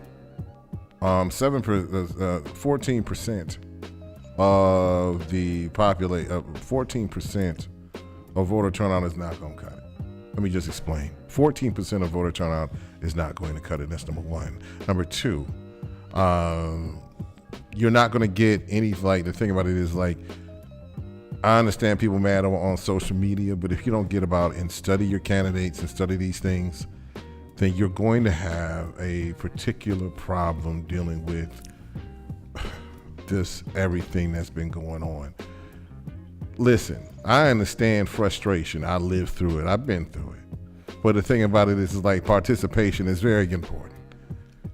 14% of the population, 14% of voter turnout is not going to cut it. Let me just explain. 14% of voter turnout is not going to cut it. That's number one. Number two, you're not going to get any, the thing about it is, I understand people mad on social media, but if you don't get about and study your candidates and study these things, then you're going to have a particular problem dealing with just everything that's been going on. Listen, I understand frustration. I lived through it. I've been through it. But the thing about it is participation is very important.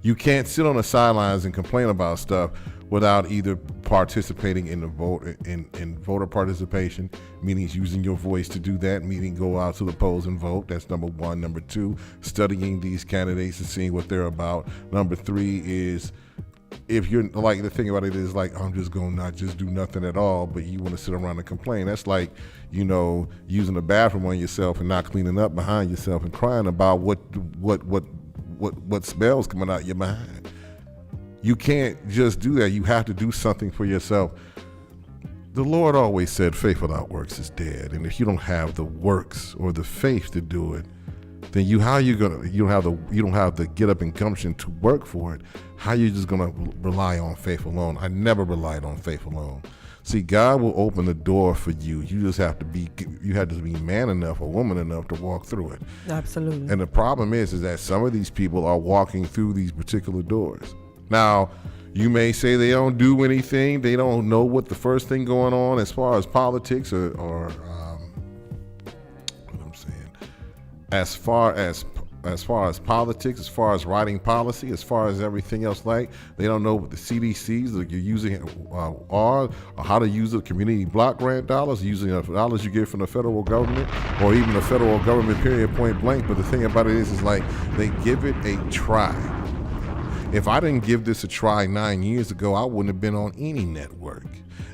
You can't sit on the sidelines and complain about stuff without either participating in the vote in voter participation, meaning using your voice to do that, meaning go out to the polls and vote. That's number one. Number two, studying these candidates and seeing what they're about. Number three is, if you're the thing about it is I'm just going to not just do nothing at all, but you want to sit around and complain. That's using the bathroom on yourself and not cleaning up behind yourself and crying about what smells coming out your behind. You can't just do that. You have to do something for yourself. The Lord always said faith without works is dead. And if you don't have the works or the faith to do it, then you don't have the get up and gumption to work for it. How you just gonna rely on faith alone? I never relied on faith alone. See, God will open the door for you. You just have to be man enough or woman enough to walk through it. Absolutely. And the problem is that some of these people are walking through these particular doors. Now, you may say they don't do anything. They don't know what the first thing going on as far as politics or what I'm saying, as far as politics, as far as writing policy, as far as everything else, they don't know what the CDCs that you're using are, or how to use the community block grant dollars, using the dollars you get from the federal government, or even the federal government, period, point blank. But the thing about it is they give it a try. If I didn't give this a try 9 years ago, I wouldn't have been on any network.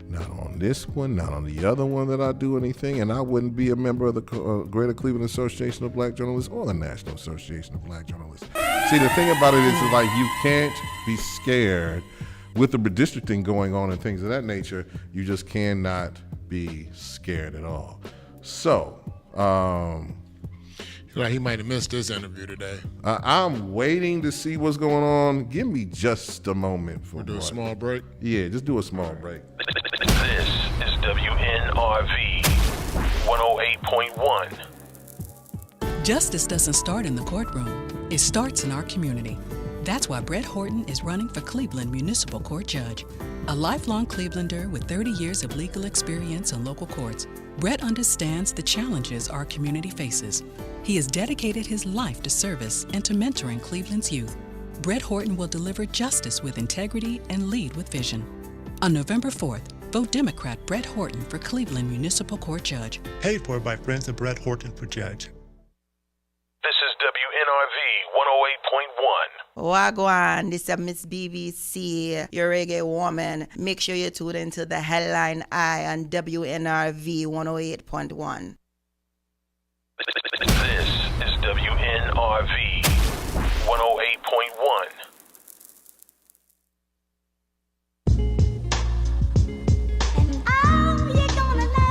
Not on this one, not on the other one that I do anything, and I wouldn't be a member of the Greater Cleveland Association of Black Journalists or the National Association of Black Journalists. See, the thing about it is you can't be scared with the redistricting going on and things of that nature. You just cannot be scared at all. So, he might have missed this interview today. I'm waiting to see what's going on. Give me just a moment. We'll do a small break? Yeah, just do a small break. This is WNRV 108.1. Justice doesn't start in the courtroom. It starts in our community. That's why Brett Horton is running for Cleveland Municipal Court Judge. A lifelong Clevelander with 30 years of legal experience in local courts, Brett understands the challenges our community faces. He has dedicated his life to service and to mentoring Cleveland's youth. Brett Horton will deliver justice with integrity and lead with vision. On November 4th, vote Democrat Brett Horton for Cleveland Municipal Court Judge. Paid for by friends of Brett Horton for Judge. This is WNRV 108.1. Wagwan, this is Miss BBC, your reggae woman. Make sure you tune into the Headline Eye on WNRV 108.1. This is WNRV 108.1. And oh, you're gonna love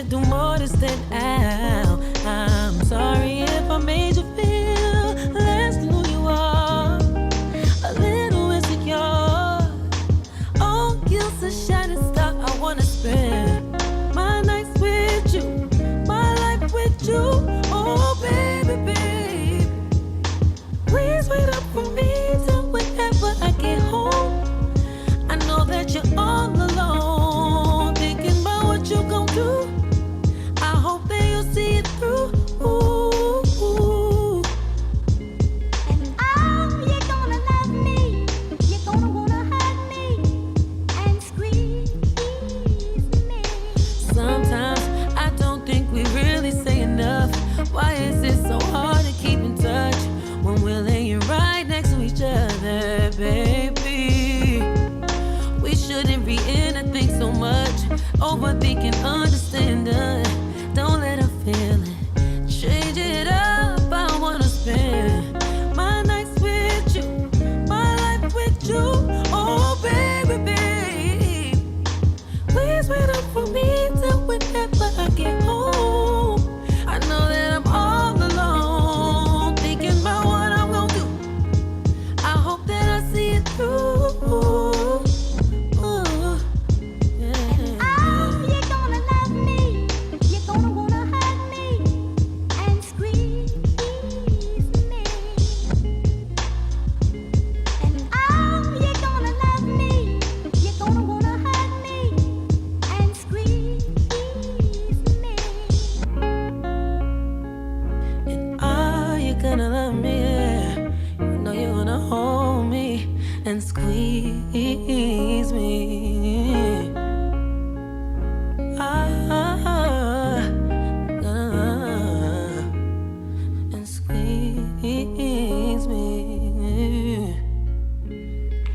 been through more to stand out. I'm sorry if I made you feel less than who you are, a little insecure. Oh, you're a shining star. I wanna spend my nights with you, my life with you. Oh, baby, babe, please wait up for me till whenever I get home. I know that you're all alone, thinking about what you gon' do. I hope that you'll see it through. Ooh. And oh, you're gonna love me. You're gonna wanna hug me and squeeze me. Sometimes I don't think we really say enough. Why is it so hard to keep in touch when we're laying right next to each other, baby? We shouldn't be in a thing so much, overthinking, understanding. Don't let her feel it. Change it up. I wanna spend my nights with you, my life with you. Oh, baby, babe, please wait up for me till whenever I get home. I know that I'm all alone, thinking about what I'm gonna do. I hope that I see it through. Oh, you're gonna love me. You're gonna wanna hug me and squeeze me. And oh, you're gonna love me. You're gonna wanna hug me and squeeze me. Are you gonna love me? Yeah. You know you're gonna hold me and squeeze me. And squeeze me.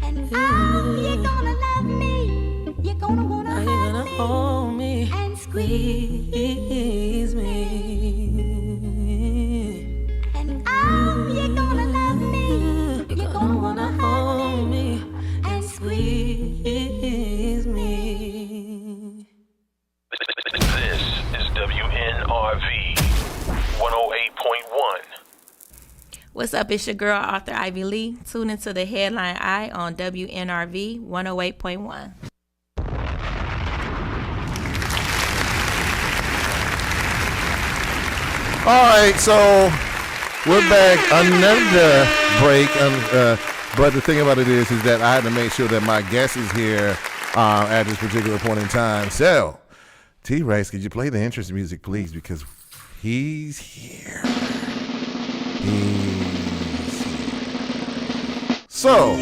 And oh, you're gonna love me. You're gonna wanna Are you hug gonna me hold me and squeeze me? And oh, you're gonna love me. You're gonna wanna hug me and squeeze me. This is WNRV 108.1. What's up? It's your girl, Author Ivy Lee. Tune into the Headline Eye on WNRV 108.1. All right, so we're back. Another break. But the thing about it is that I had to make sure that my guest is here at this particular point in time. So, T-Rex, could you play the entrance music, please? Because he's here. So,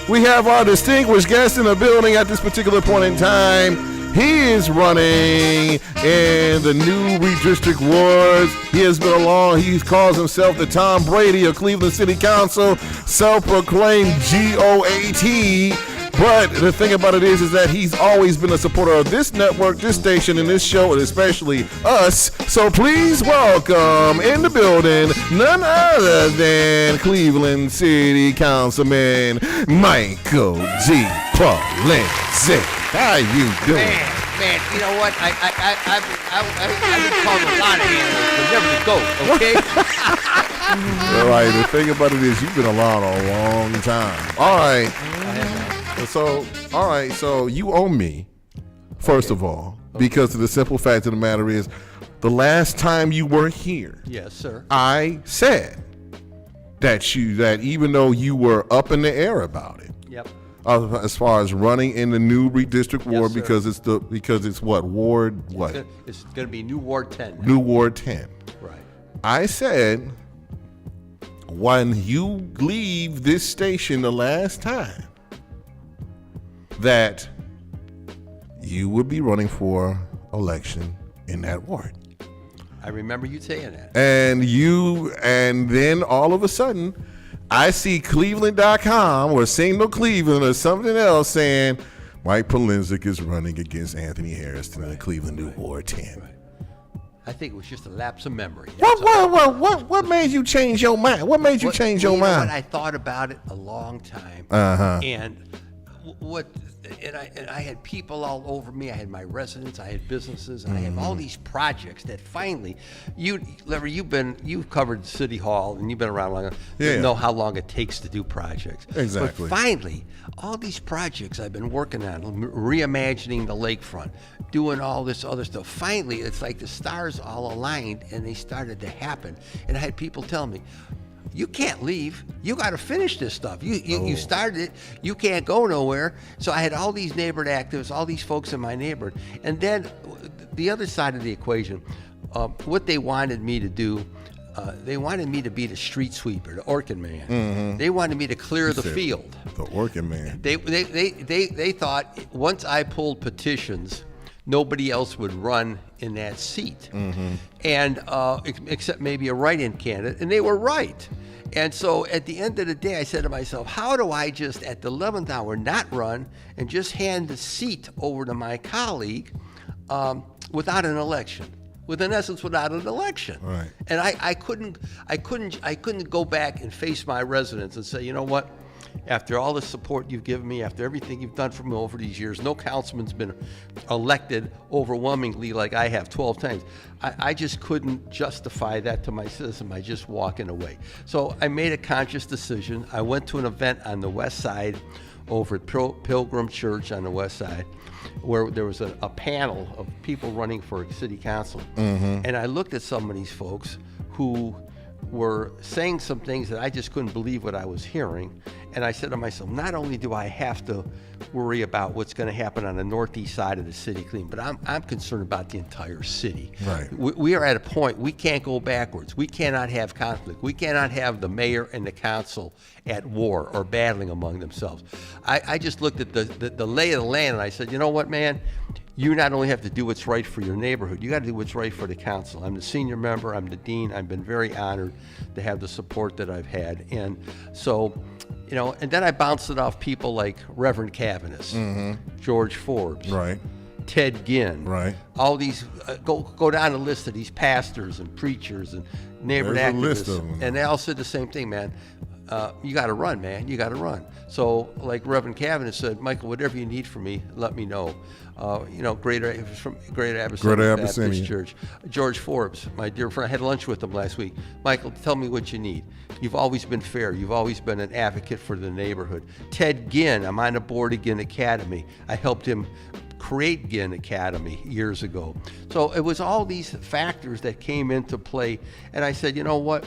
we have our distinguished guest in the building at this particular point in time. He is running in the new redistrict wards. He has been along. He calls himself the Tom Brady of Cleveland City Council, self-proclaimed GOAT. But the thing about it is that he's always been a supporter of this network, this station, and this show, and especially us. So please welcome in the building none other than Cleveland City Councilman Michael G. Polensek. How you doing? Man, you know what? I've been called a lot of animals, but never the goat, okay? All right, the thing about it is you've been around a long time. All right. So you owe me, first of all, because of the simple fact of the matter is, the last time you were here, yes, sir, I said that even though you were up in the air about it, yep, as far as running in the new redistrict ward, yes, because it's what ward what? It's going to be New Ward 10. New Ward 10. Right. I said when you leave this station the last time, that you would be running for election in that ward. I remember you saying that. And then all of a sudden, I see Cleveland.com or Signal Cleveland or something else saying Mike Polensek is running against Anthony Harrison in the Cleveland New Ward 10. Right. I think it was just a lapse of memory. What made you change your mind? What made you change your mind? I thought about it a long time. Uh-huh. And what and I had people all over me. I had my residents, I had businesses, and I had all these projects that finally, Larry, you've covered City Hall and you've been around long enough. You know how long it takes to do projects. Exactly. But finally, all these projects I've been working on, reimagining the lakefront, doing all this other stuff. Finally, it's like the stars all aligned and they started to happen. And I had people tell me, you can't leave. You got to finish this stuff. You started it. You can't go nowhere. So I had all these neighborhood activists, all these folks in my neighborhood. And then the other side of the equation, what they wanted me to do, they wanted me to be the street sweeper, the Orkin man. Mm-hmm. They wanted me to clear the field. The Orkin man. They thought once I pulled petitions, nobody else would run in that seat. And except maybe a write-in candidate, and they were right. And so at the end of the day, I said to myself, how do I just at the 11th hour not run and just hand the seat over to my colleague without an election? In essence, without an election. Right. And I couldn't go back and face my residents and say, you know what? After all the support you've given me, after everything you've done for me over these years, no councilman's been elected overwhelmingly like I have 12 times. I just couldn't justify that to my citizen by just walking away. So I made a conscious decision. I went to an event on the west side over at Pilgrim Church on the west side where there was a panel of people running for city council. And I looked at some of these folks who were saying some things that I just couldn't believe what I was hearing. And I said to myself, not only do I have to worry about what's going to happen on the northeast side of the city clean, but I'm concerned about the entire city. Right. We are at a point, we can't go backwards. We cannot have conflict. We cannot have the mayor and the council at war or battling among themselves. I just looked at the lay of the land and I said, you know what, man? You not only have to do what's right for your neighborhood, you got to do what's right for the council. I'm the senior member, I'm the dean. I've been very honored to have the support that I've had. And so, you know, and then I bounced it off people like Reverend Cavanis, George Forbes, Right. Ted Ginn, Right. all these, go down the list of these pastors and preachers and neighborhood There's a activists. list of them. And they all said the same thing, man. You got to run, man. You got to run. So, like Reverend Cavanis said, Michael, whatever you need from me, let me know. You know, Greater Abyssinia Baptist Church. George Forbes, my dear friend, I had lunch with him last week. Michael, tell me what you need. You've always been fair. You've always been an advocate for the neighborhood. Ted Ginn, I'm on the board of Ginn Academy. I helped him create Ginn Academy years ago. So it was all these factors that came into play. And I said, you know what?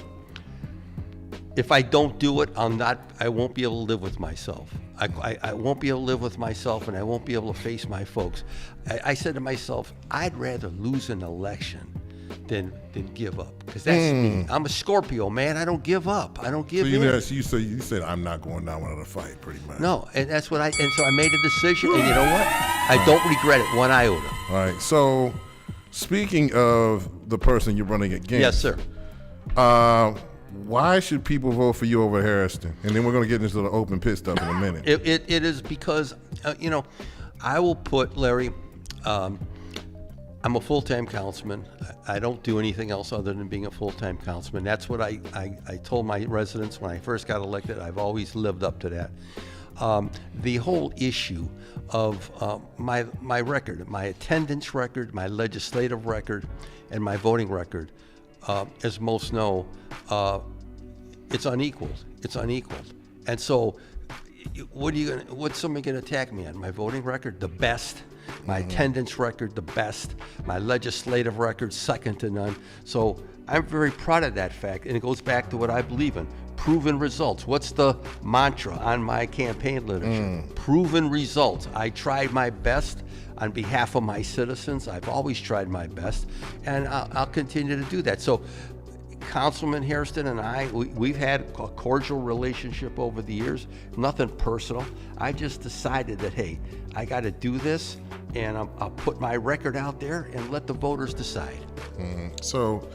If I don't do it, I won't be able to live with myself. I won't be able to live with myself, and I won't be able to face my folks. I said to myself, I'd rather lose an election than give up, because that's me. I'm a Scorpio, man. I don't give up. I don't give in. So you said I'm not going down without a fight, pretty much. No, and that's what and so I made a decision, and you know what? I don't regret it one iota. All right. So, speaking of the person you're running against, yes, sir. Why should people vote for you over Harrison? And then we're going to get into the open pit stuff in a minute. It is because, you know, I will put, Larry, I'm a full-time councilman. I don't do anything else other than being a full-time councilman. That's what I told my residents when I first got elected. I've always lived up to that. The whole issue of my record, my attendance record, my legislative record, and my voting record, as most know, it's unequaled. It's unequaled. And so, what's somebody going to attack me on? My voting record, the best. My attendance record, the best. My legislative record, second to none. So I'm very proud of that fact, and it goes back to what I believe in. Proven results. What's the mantra on my campaign literature? Proven results. I tried my best on behalf of my citizens. I've always tried my best, and I'll continue to do that. So Councilman Hairston and I, we've had a cordial relationship over the years, nothing personal. I just decided that, hey, I got to do this, and I'll put my record out there and let the voters decide. So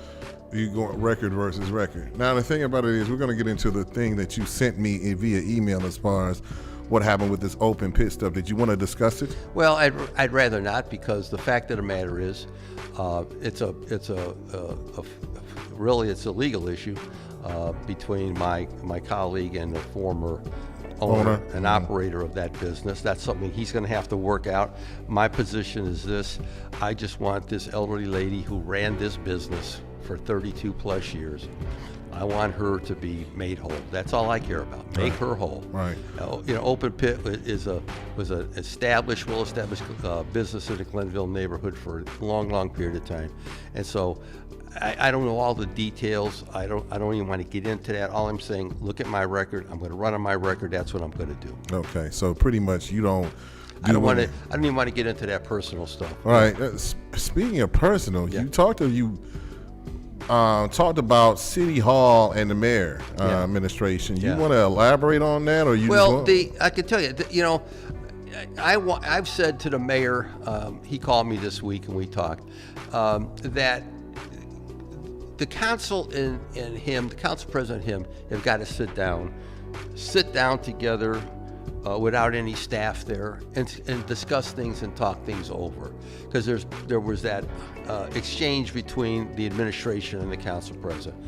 you go record versus record. Now, the thing about it is we're going to get into the thing that you sent me via email as far as what happened with this open pit stuff. Did you want to discuss it? Well, I'd rather not, because the fact of the matter is, it's a legal issue between my colleague and the former owner and operator of that business. That's something he's going to have to work out. My position is this: I just want this elderly lady who ran this business for 32 plus years. I want her to be made whole. That's all I care about. Make her whole. Right. Open Pit was an well-established business in the Glenville neighborhood for a long period of time, and so I don't know all the details. I don't even want to get into that. All I'm saying, look at my record. I'm going to run on my record. That's what I'm going to do. Okay. So pretty much you don't. I don't even want to get into that personal stuff. All right. Speaking of personal, you talked about City Hall and the mayor administration. You want to elaborate on that, or you? Well, I can tell you, I've said to the mayor. He called me this week and we talked that the council and him, the council president and him, have got to sit down together without any staff there and discuss things and talk things over, because there was that exchange between the administration and the council president.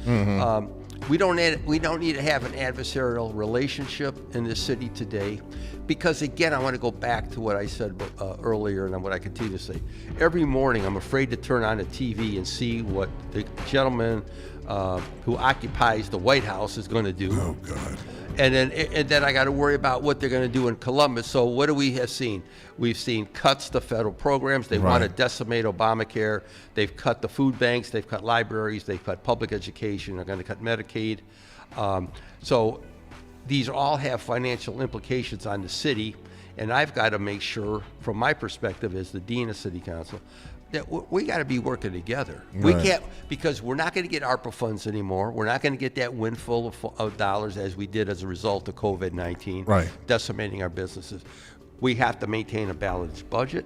We don't need to have an adversarial relationship in this city today, because again, I want to go back to what I said earlier and what I continue to say. Every morning, I'm afraid to turn on the TV and see what the gentleman who occupies the White House is going to do. Oh God. And then I got to worry about what they're going to do in Columbus. So what do we have seen? We've seen cuts to federal programs. They want to decimate Obamacare. They've cut the food banks. They've cut libraries. They've cut public education. They're going to cut Medicaid. So these all have financial implications on the city. And I've got to make sure, from my perspective as the dean of city council, that we got to be working together. We can't, because we're not going to get ARPA funds anymore. We're not going to get that windfall of dollars as we did as a result of COVID-19, decimating our businesses. We have to maintain a balanced budget.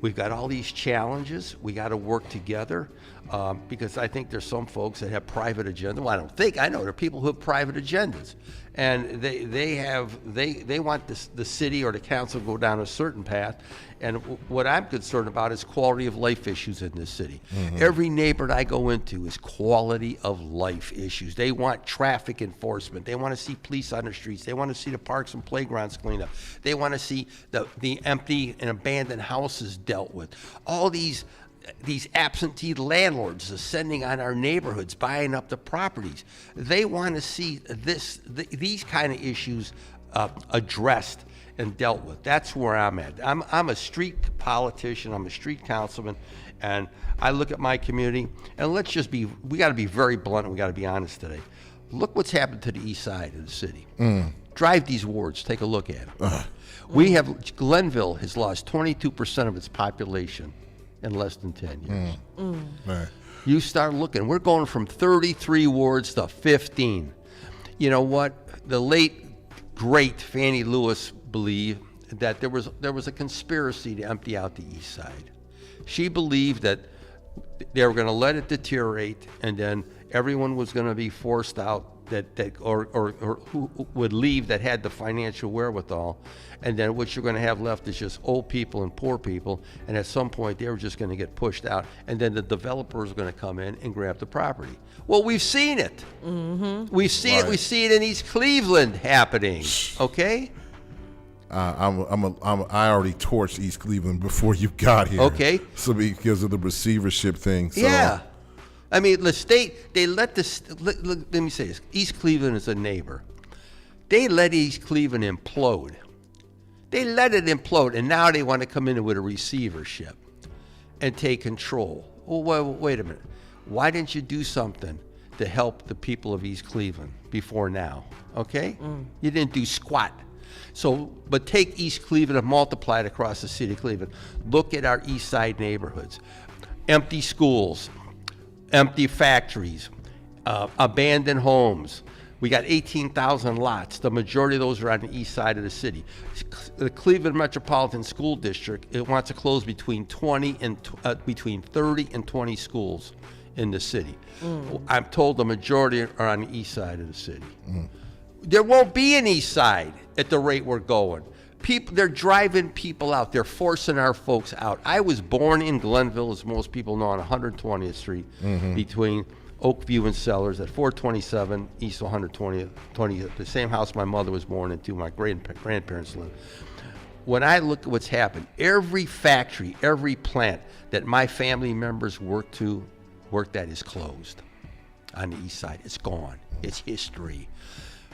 We've got all these challenges. We got to work together because I think there's some folks that have private agendas. Well, I know there are people who have private agendas, and they want the city or the council to go down a certain path. And what I'm concerned about is quality of life issues in this city. Every neighborhood I go into is quality of life issues. They want traffic enforcement. They want to see police on the streets. They want to see the parks and playgrounds cleaned up. They want to see the empty and abandoned houses dealt with. All these absentee landlords ascending on our neighborhoods, buying up the properties. They want to see these kind of issues addressed and dealt with. That's where I'm at. I'm a street politician. I'm a street councilman, and I look at my community. And we got to be very blunt. And we got to be honest today. Look what's happened to the east side of the city. Drive these wards. Take a look at them. Glenville has lost 22% of its population in less than 10 years. You start looking. We're going from 33 wards to 15. You know what? The late great Fannie Lewis believed that there was a conspiracy to empty out the east side. She believed that they were going to let it deteriorate, and then everyone was going to be forced out or who would leave that had the financial wherewithal, and then what you're going to have left is just old people and poor people, and at some point they were just going to get pushed out, and then the developers are going to come in and grab the property. Well, we've seen it. We see it. We see it in East Cleveland happening. Okay. I already torched East Cleveland before you got here. Okay. So because of the receivership thing. So. Yeah. I mean, the state, let me say this. East Cleveland is a neighbor. They let East Cleveland implode. They let it implode, and now they want to come in with a receivership and take control. Well, wait a minute. Why didn't you do something to help the people of East Cleveland before now? Okay? You didn't do squat. So, but take East Cleveland and multiply it across the city of Cleveland. Look at our east side neighborhoods. Empty schools, empty factories, abandoned homes. We got 18,000 lots. The majority of those are on the east side of the city. The Cleveland Metropolitan School District, it wants to close between 30 and 20 schools in the city. I'm told the majority are on the east side of the city. There won't be an east side at the rate we're going. They're driving people out. They're forcing our folks out. I was born in Glenville, as most people know, on 120th Street between Oakview and Sellers at 427 East 120th, the same house my mother was born into, my grandparents lived. When I look at what's happened, every factory, every plant that my family members worked at is closed on the east side. It's gone. It's history.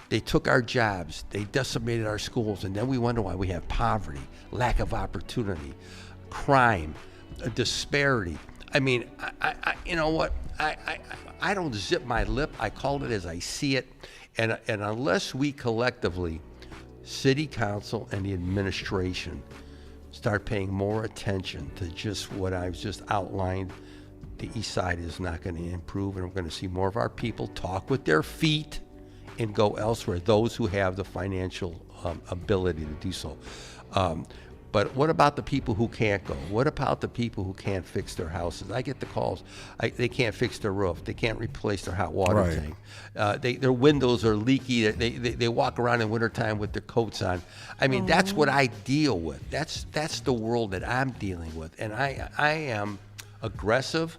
They took our jobs. They decimated our schools. And then we wonder why we have poverty, lack of opportunity, crime, disparity. I mean, you know what? I don't zip my lip. I call it as I see it. And unless we collectively, City Council and the administration, start paying more attention to just what I've just outlined, the east side is not going to improve, and we're going to see more of our people talk with their feet and go elsewhere, those who have the financial ability to do so. But what about the people who can't go? What about the people who can't fix their houses? I get the calls. They can't fix their roof. They can't replace their hot water tank. Their windows are leaky. They walk around in wintertime with their coats on. I mean, that's what I deal with. That's the world that I'm dealing with. And I am aggressive.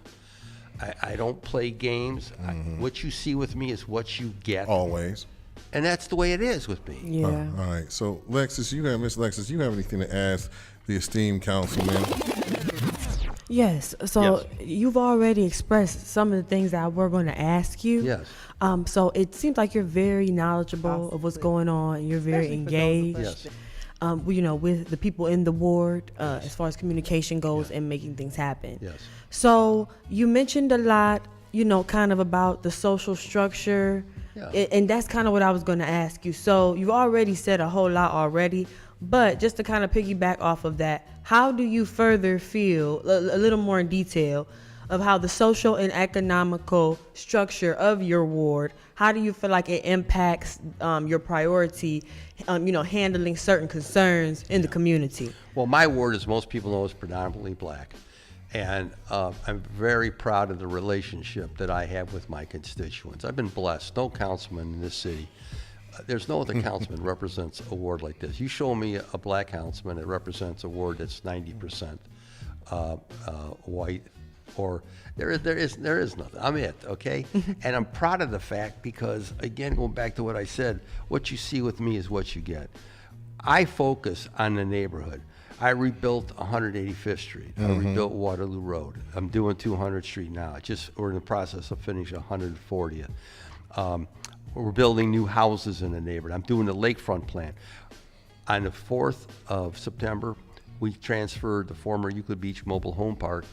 I don't play games. What you see with me is what you get. Always. And that's the way it is with me. Yeah. All right. So, Miss Lexus, you have anything to ask the esteemed councilman? Yes. So you've already expressed some of the things that we're going to ask you. Yes. So it seems like you're very knowledgeable of what's going on, and you're very engaged. Yes. With the people in the ward, as far as communication goes and making things happen. Yes. So you mentioned a lot, kind of about the social structure. Yeah. And that's kind of what I was going to ask you. So you've already said a whole lot already, but just to kind of piggyback off of that, how do you further feel, a little more in detail, of how the social and economical structure of your ward, how do you feel like it impacts your priority, handling certain concerns in the community? Well, my ward, as most people know, is predominantly black. And I'm very proud of the relationship that I have with my constituents. I've been blessed. No councilman in this city, there's no other councilman represents a ward like this. You show me a black councilman that represents a ward that's 90% white, or there is nothing. I'm it, okay? And I'm proud of the fact because, again, going back to what I said, what you see with me is what you get. I focus on the neighborhood. I rebuilt 185th Street. I rebuilt Waterloo Road. I'm doing 200th Street now. We're in the process of finishing 140th. We're building new houses in the neighborhood. I'm doing the lakefront plan. On the 4th of September, we transferred the former Euclid Beach Mobile Home Park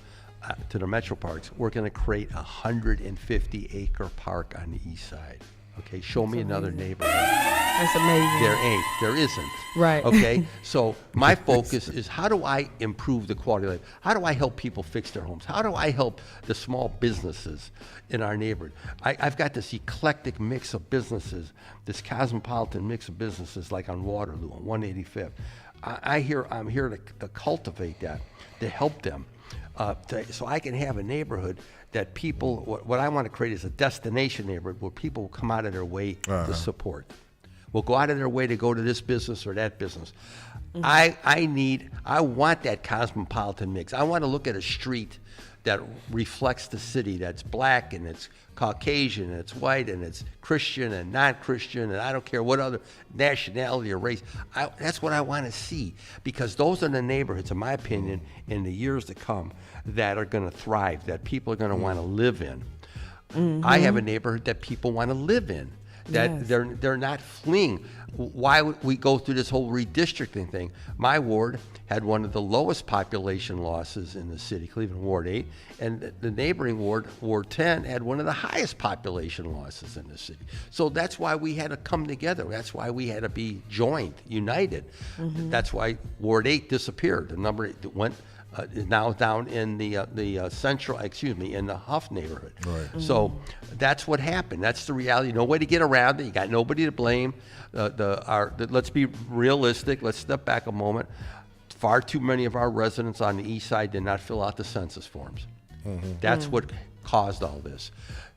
to the Metro Parks. We're going to create a 150-acre park on the east side. Okay, show me another neighborhood. That's amazing. There isn't. Right. Okay, so my focus is how do I improve the quality of life? How do I help people fix their homes? How do I help the small businesses in our neighborhood? I've got this eclectic mix of businesses, this cosmopolitan mix of businesses like on Waterloo, on 185th. I'm here to cultivate that, to help them, so I can have a neighborhood that people, what I want to create is a destination neighborhood where people will come out of their way to support. Will go out of their way to go to this business or that business. I want that cosmopolitan mix. I want to look at a street that reflects the city, that's black and it's Caucasian and it's white and it's Christian and non-Christian and I don't care what other nationality or race. That's what I want to see, because those are the neighborhoods, in my opinion, in the years to come that are going to thrive, that people are going to want to live in. I have a neighborhood that people want to live in, that they're not fleeing. Why would we go through this whole redistricting thing? My ward had one of the lowest population losses in the city, Cleveland Ward 8, and the neighboring ward, Ward 10, had one of the highest population losses in the city. So that's why we had to come together. That's why we had to be joined, united. That's why Ward 8 disappeared. The number went is now down in the central, in the Huff neighborhood. Right. So that's what happened. That's the reality. No way to get around it. You got nobody to blame. Let's be realistic. Let's step back a moment. Far too many of our residents on the east side did not fill out the census forms. That's what caused all this.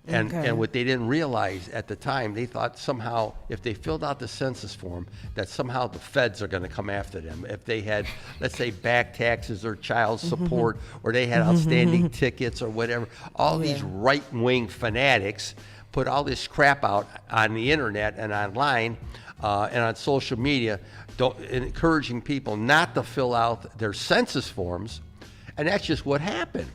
And what they didn't realize at the time, they thought somehow if they filled out the census form, that somehow the feds are going to come after them. If they had, let's say, back taxes or child support, or they had outstanding tickets or whatever, all these right-wing fanatics put all this crap out on the internet and online and on social media, encouraging people not to fill out their census forms. And that's just what happened.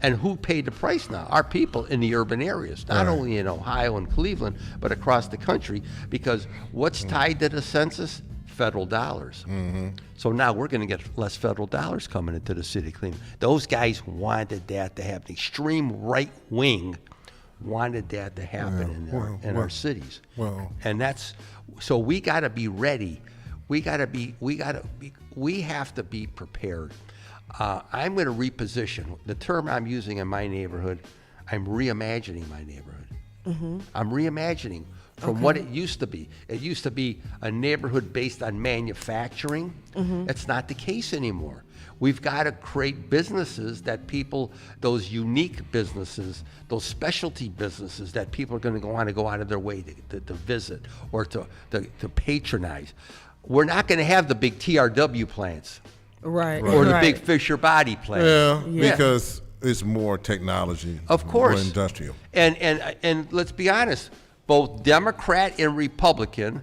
And who paid the price now? Our people in the urban areas, not only in Ohio and Cleveland, but across the country, because what's tied to the census? Federal dollars. So now we're going to get less federal dollars coming into the city of Cleveland. Those guys wanted that to happen. Extreme right wing wanted that to happen in our cities. And that's, so we got to be ready. We have to be prepared. I'm going to reposition. The term I'm using in my neighborhood, I'm reimagining my neighborhood. I'm reimagining from what it used to be. It used to be a neighborhood based on manufacturing. That's not the case anymore. We've got to create businesses that people, those unique businesses, those specialty businesses that people are going to want to go out of their way to visit or to patronize. We're not going to have the big TRW plants. Right. Or the big Fisher Body plant. Yeah, because it's more technology. Of course. More industrial. And let's be honest, both Democrat and Republican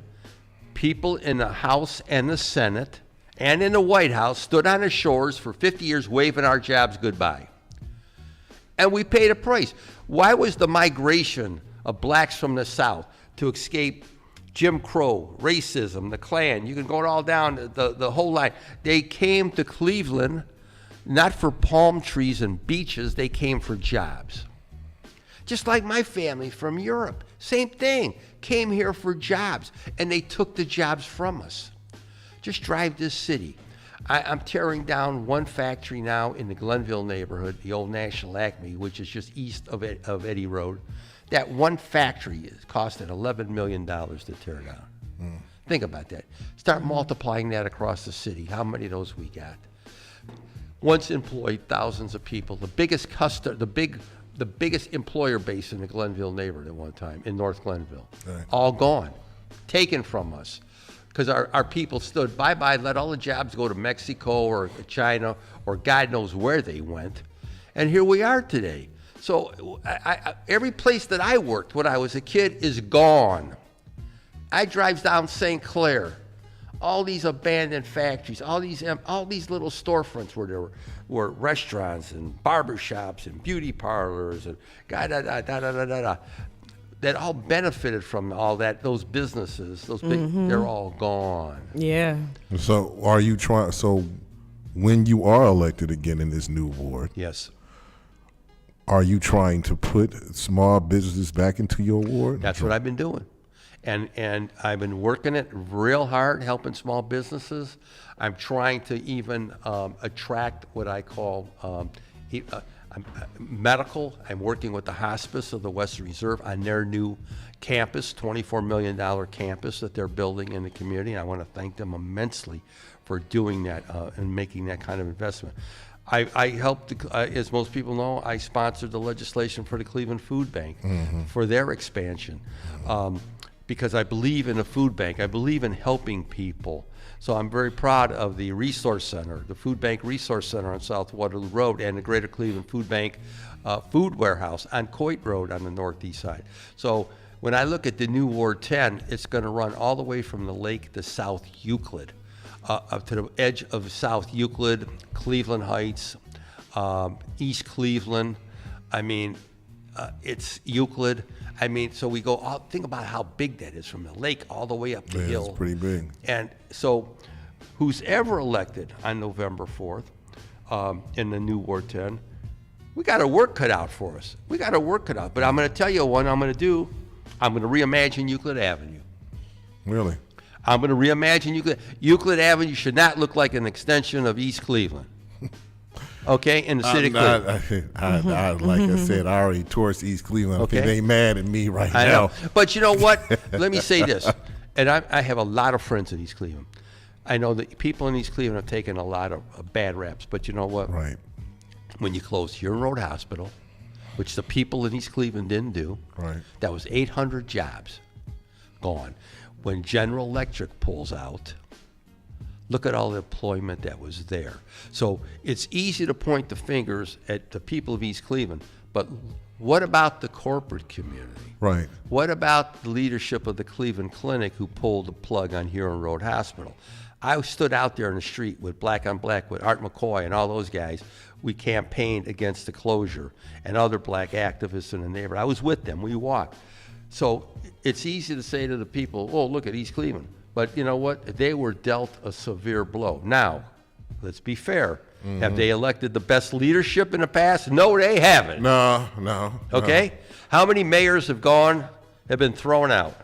people in the House and the Senate and in the White House stood on the shores for 50 years waving our jobs goodbye. And we paid a price. Why was the migration of blacks from the South to escape Jim Crow, racism, the Klan, you can go all down the whole line. They came to Cleveland not for palm trees and beaches, they came for jobs. Just like my family from Europe, same thing, came here for jobs, and they took the jobs from us. Just drive this city. I'm tearing down one factory now in the Glenville neighborhood, the old National Acme, which is just east of Eddy Road. That one factory is costing $11 million to tear down. Think about that. Start multiplying that across the city. How many of those we got? Once employed thousands of people. The biggest the biggest employer base in the Glenville neighborhood at one time, in North Glenville. Right. All gone, taken from us. Because our people stood bye-bye, let all the jobs go to Mexico or China or God knows where they went. And here we are today. So every place that I worked when I was a kid is gone. I drive down St. Clair, all these abandoned factories, all these little storefronts where there were restaurants and barbershops and beauty parlors and that all benefited from all that. Those businesses, those big, they're all gone. Yeah. So are you trying? So when you are elected again in this new ward, yes. Are you trying to put small businesses back into your ward? That's what I've been doing. And I've been working it real hard, helping small businesses. I'm trying to even attract what I call medical. I'm working with the Hospice of the Western Reserve on their new campus, $24 million campus that they're building in the community. And I want to thank them immensely for doing that and making that kind of investment. I helped, as most people know, I sponsored the legislation for the Cleveland Food Bank for their expansion because I believe in a food bank. I believe in helping people. So I'm very proud of the Resource Center, the Food Bank Resource Center on South Waterloo Road and the Greater Cleveland Food Bank Food Warehouse on Coit Road on the northeast side. So when I look at the new Ward 10, it's going to run all the way from the lake to South Euclid. Up to the edge of South Euclid, Cleveland Heights, East Cleveland. I mean, it's Euclid. I mean, so we go out, think about how big that is from the lake all the way up the hill. It's pretty big. And so who's ever elected on November 4th in the new Ward 10, we got our work cut out for us. We got our work cut out. But I'm going to tell you what I'm going to do. I'm going to reimagine Euclid Avenue. Really? I'm going to reimagine Euclid. Euclid Avenue should not look like an extension of East Cleveland. Okay, in the city of Cleveland. Like I said, I already towards East Cleveland. Okay, they ain't mad at me right now. I know. But you know what? Let me say this, and I have a lot of friends in East Cleveland. I know that people in East Cleveland have taken a lot of bad raps, but you know what? Right. When you close Huron Road Hospital, which the people in East Cleveland didn't do. Right. That was 800 jobs gone. When General Electric pulls out, look at all the employment that was there. So it's easy to point the fingers at the people of East Cleveland, but what about the corporate community? Right. What about the leadership of the Cleveland Clinic who pulled the plug on Huron Road Hospital? I stood out there in the street with Black on Black, with Art McCoy and all those guys. We campaigned against the closure and other black activists in the neighborhood. I was with them. We walked. So it's easy to say to the people, oh, look at East Cleveland. But you know what? They were dealt a severe blow. Now, let's be fair. Have they elected the best leadership in the past? No, they haven't. No. Okay? How many mayors have been thrown out?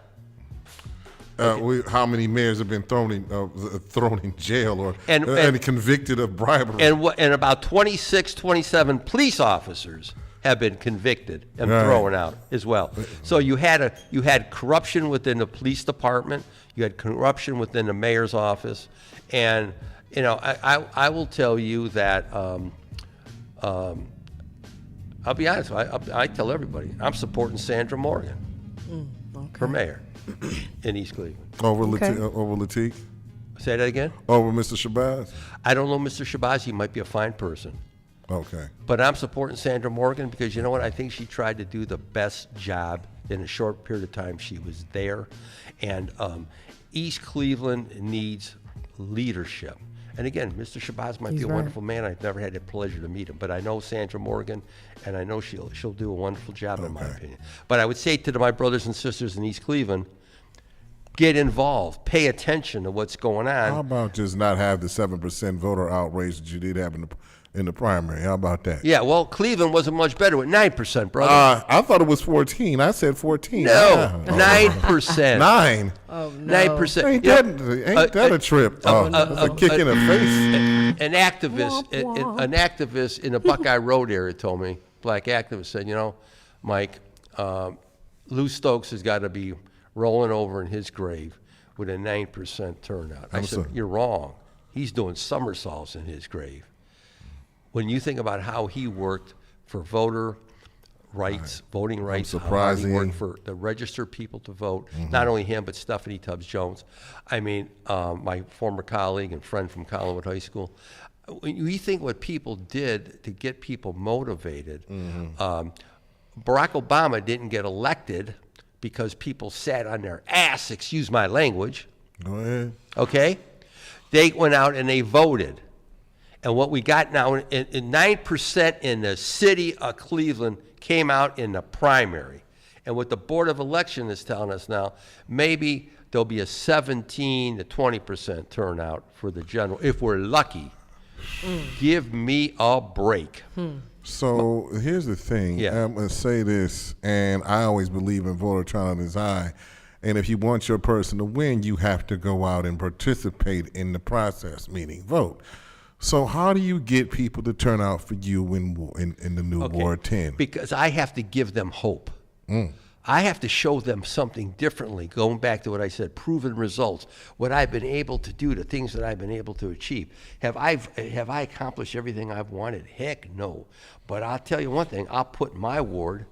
How many mayors have been thrown in jail or and convicted of bribery? And about 26, 27 police officers have been convicted and thrown out as well. So you had corruption within the police department, you had corruption within the mayor's office, and you know I will tell you that I'll be honest. I tell everybody I'm supporting Sandra Morgan for mayor in East Cleveland. Over Latique? Say that again? Over Mr. Shabazz? I don't know Mr. Shabazz. He might be a fine person. Okay. But I'm supporting Sandra Morgan because you know what? I think she tried to do the best job in a short period of time she was there. And East Cleveland needs leadership. And again, Mr. Shabazz might be a wonderful man. I've never had the pleasure to meet him. But I know Sandra Morgan, and I know she'll do a wonderful job, in my opinion. But I would say to my brothers and sisters in East Cleveland, get involved. Pay attention to what's going on. How about just not have the 7% voter outrage that you did have in the primary? How about that? Yeah, well, Cleveland wasn't much better with 9%, brother. I thought it was 14. I said 14. No, 9%. 9. Oh, no. 9%. Ain't that a trip? A kick in the face. An activist in the Buckeye Road area told me, black activist said, you know, Mike, Lou Stokes has got to be rolling over in his grave with a 9% turnout. I said, you're wrong. He's doing somersaults in his grave. When you think about how he worked for voter rights, voting rights, how he worked for the registered people to vote, not only him, but Stephanie Tubbs Jones. I mean, my former colleague and friend from Collinwood High School. When you think what people did to get people motivated, Barack Obama didn't get elected because people sat on their ass, excuse my language. Go ahead. Okay? They went out and they voted. And what we got now, 9% in the city of Cleveland came out in the primary. And what the Board of Election is telling us now, maybe there'll be a 17 to 20% turnout for the general, if we're lucky. Give me a break. So here's the thing. I'm going to say this, and I always believe in voter turnout is high. And if you want your person to win, you have to go out and participate in the process, meaning vote. So how do you get people to turn out for you in the new Ward 10? Because I have to give them hope. I have to show them something differently, going back to what I said, proven results, what I've been able to do, the things that I've been able to achieve. Have I accomplished everything I've wanted? Heck no. But I'll tell you one thing, I'll put my ward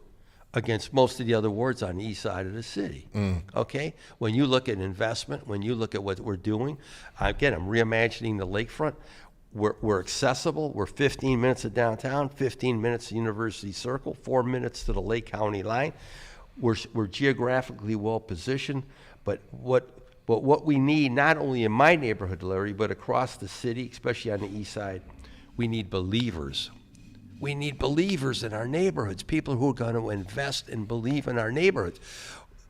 against most of the other wards on the east side of the city. Okay? When you look at investment, when you look at what we're doing, again, I'm reimagining the lakefront. We're accessible. We're 15 minutes to downtown, 15 minutes to University Circle, 4 minutes to the Lake County line. We're geographically well positioned, but what we need, not only in my neighborhood, Larry, but across the city, especially on the east side, we need believers. We need believers in our neighborhoods, people who are going to invest and believe in our neighborhoods.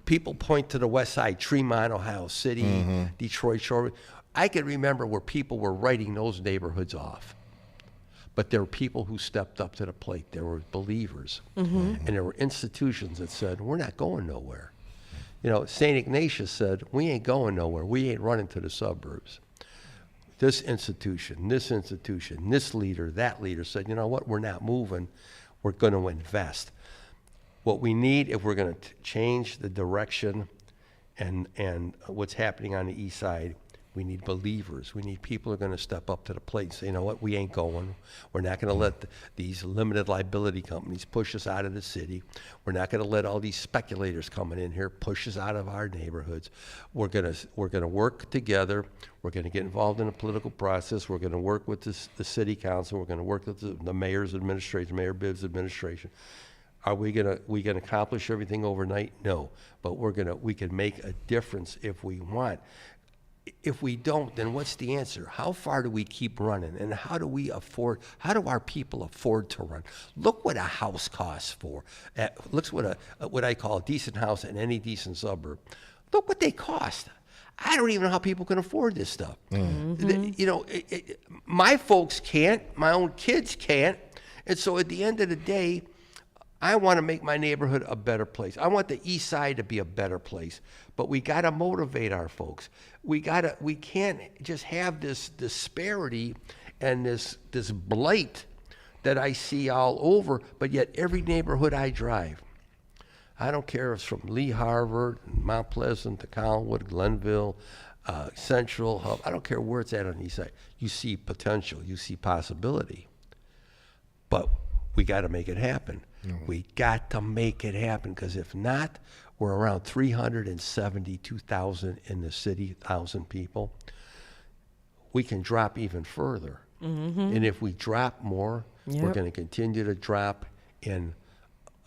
People point to the west side, Tremont, Ohio City, Detroit Shore. I can remember where people were writing those neighborhoods off. But there were people who stepped up to the plate. There were believers. And there were institutions that said, we're not going nowhere. You know, St. Ignatius said, we ain't going nowhere. We ain't running to the suburbs. This institution, this leader, that leader said, you know what, we're not moving. We're going to invest. What we need, if we're going to change the direction and what's happening on the east side, We need believers. We need people who are going to step up to the plate and say, you know what, we ain't going. We're not going to let these limited liability companies push us out of the city. We're not going to let all these speculators coming in here push us out of our neighborhoods. We're going to work together. We're going to get involved in the political process. We're going to work with the city council. We're going to work with the mayor's administration, Mayor Bibb's administration. Are we gonna accomplish everything overnight? No, but we can make a difference if we want. If we don't, then what's the answer? How far do we keep running, and how do our people afford to run? Look what a house costs for. Look what I call a decent house in any decent suburb. Look what they cost. I don't even know how people can afford this stuff. You know, my folks can't, my own kids can't, and so at the end of the day, I want to make my neighborhood a better place. I want the east side to be a better place. But we got to motivate our folks. We can't just have this disparity and this blight that I see all over, but yet every neighborhood I drive, I don't care if it's from Lee Harvard, Mount Pleasant to Collinwood, Glenville, Central, Hub, I don't care where it's at on the east side. You see potential, you see possibility. But we got to make it happen. We got to make it happen, because if not, we're around 372,000 in the city, 1,000 people. We can drop even further. And if we drop more, we're going to continue to drop in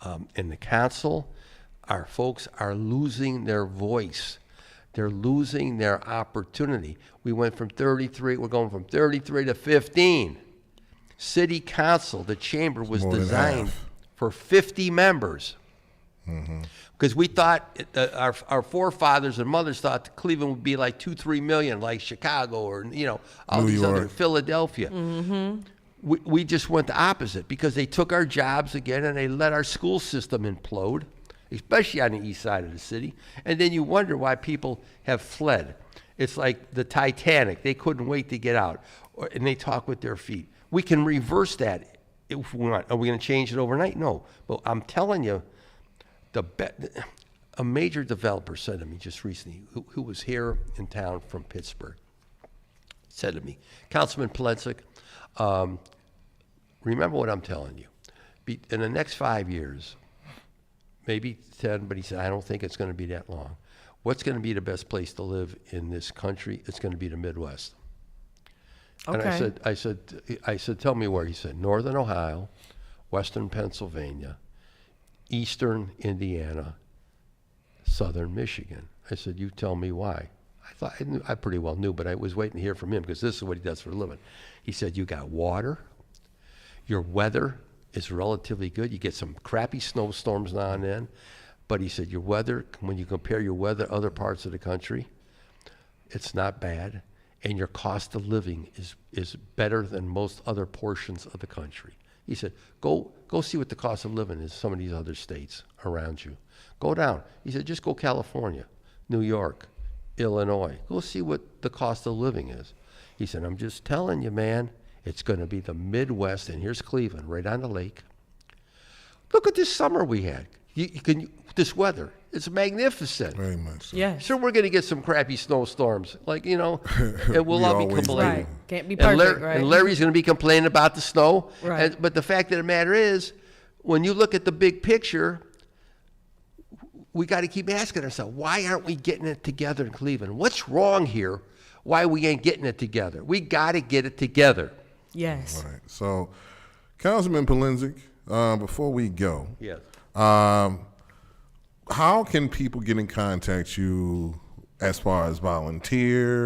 the council. Our folks are losing their voice. They're losing their opportunity. We went from 33, we're going from 33 to 15. City council, the chamber was designed for 50 members. Because we thought, our forefathers and mothers thought that Cleveland would be like 2-3 million, like Chicago or, you know, all New these York. other, Philadelphia. We just went the opposite, because they took our jobs again and they let our school system implode, especially on the east side of the city. And then you wonder why people have fled. It's like the Titanic. They couldn't wait to get out, and they talk with their feet. We can reverse that if we want. Are we going to change it overnight? No. But I'm telling you, a major developer said to me just recently, who was here in town from Pittsburgh, said to me, Councilman Polensek, remember what I'm telling you. In the next 5 years, maybe 10, but he said, I don't think it's going to be that long. What's going to be the best place to live in this country? It's going to be the Midwest. Okay. And I said, tell me where. He said, Northern Ohio, Western Pennsylvania, Eastern Indiana, Southern Michigan. I said, you tell me why. I thought I pretty well knew, but I was waiting to hear from him, because this is what he does for a living. He said, you got water, your weather is relatively good. You get some crappy snowstorms now and then, but he said your weather, when you compare your weather to other parts of the country, it's not bad. And your cost of living is better than most other portions of the country. He said, go see what the cost of living is in some of these other states around you. Go down. He said, just go California, New York, Illinois. Go see what the cost of living is. He said, I'm just telling you, man, it's going to be the Midwest, and here's Cleveland, right on the lake. Look at this summer we had. This weather. It's magnificent. Very much so. Yeah. Sure, we're going to get some crappy snowstorms, like, you know, and we'll We all be always complaining. Right. Can't be perfect, right? And Larry's going to be complaining about the snow. Right. But the fact of the matter is, when you look at the big picture, we got to keep asking ourselves, why aren't we getting it together in Cleveland? What's wrong here? Why we ain't getting it together? We got to get it together. Yes. All right. So, Councilman Polensek, before we go, Yes. How can people get in contact you as far as volunteer,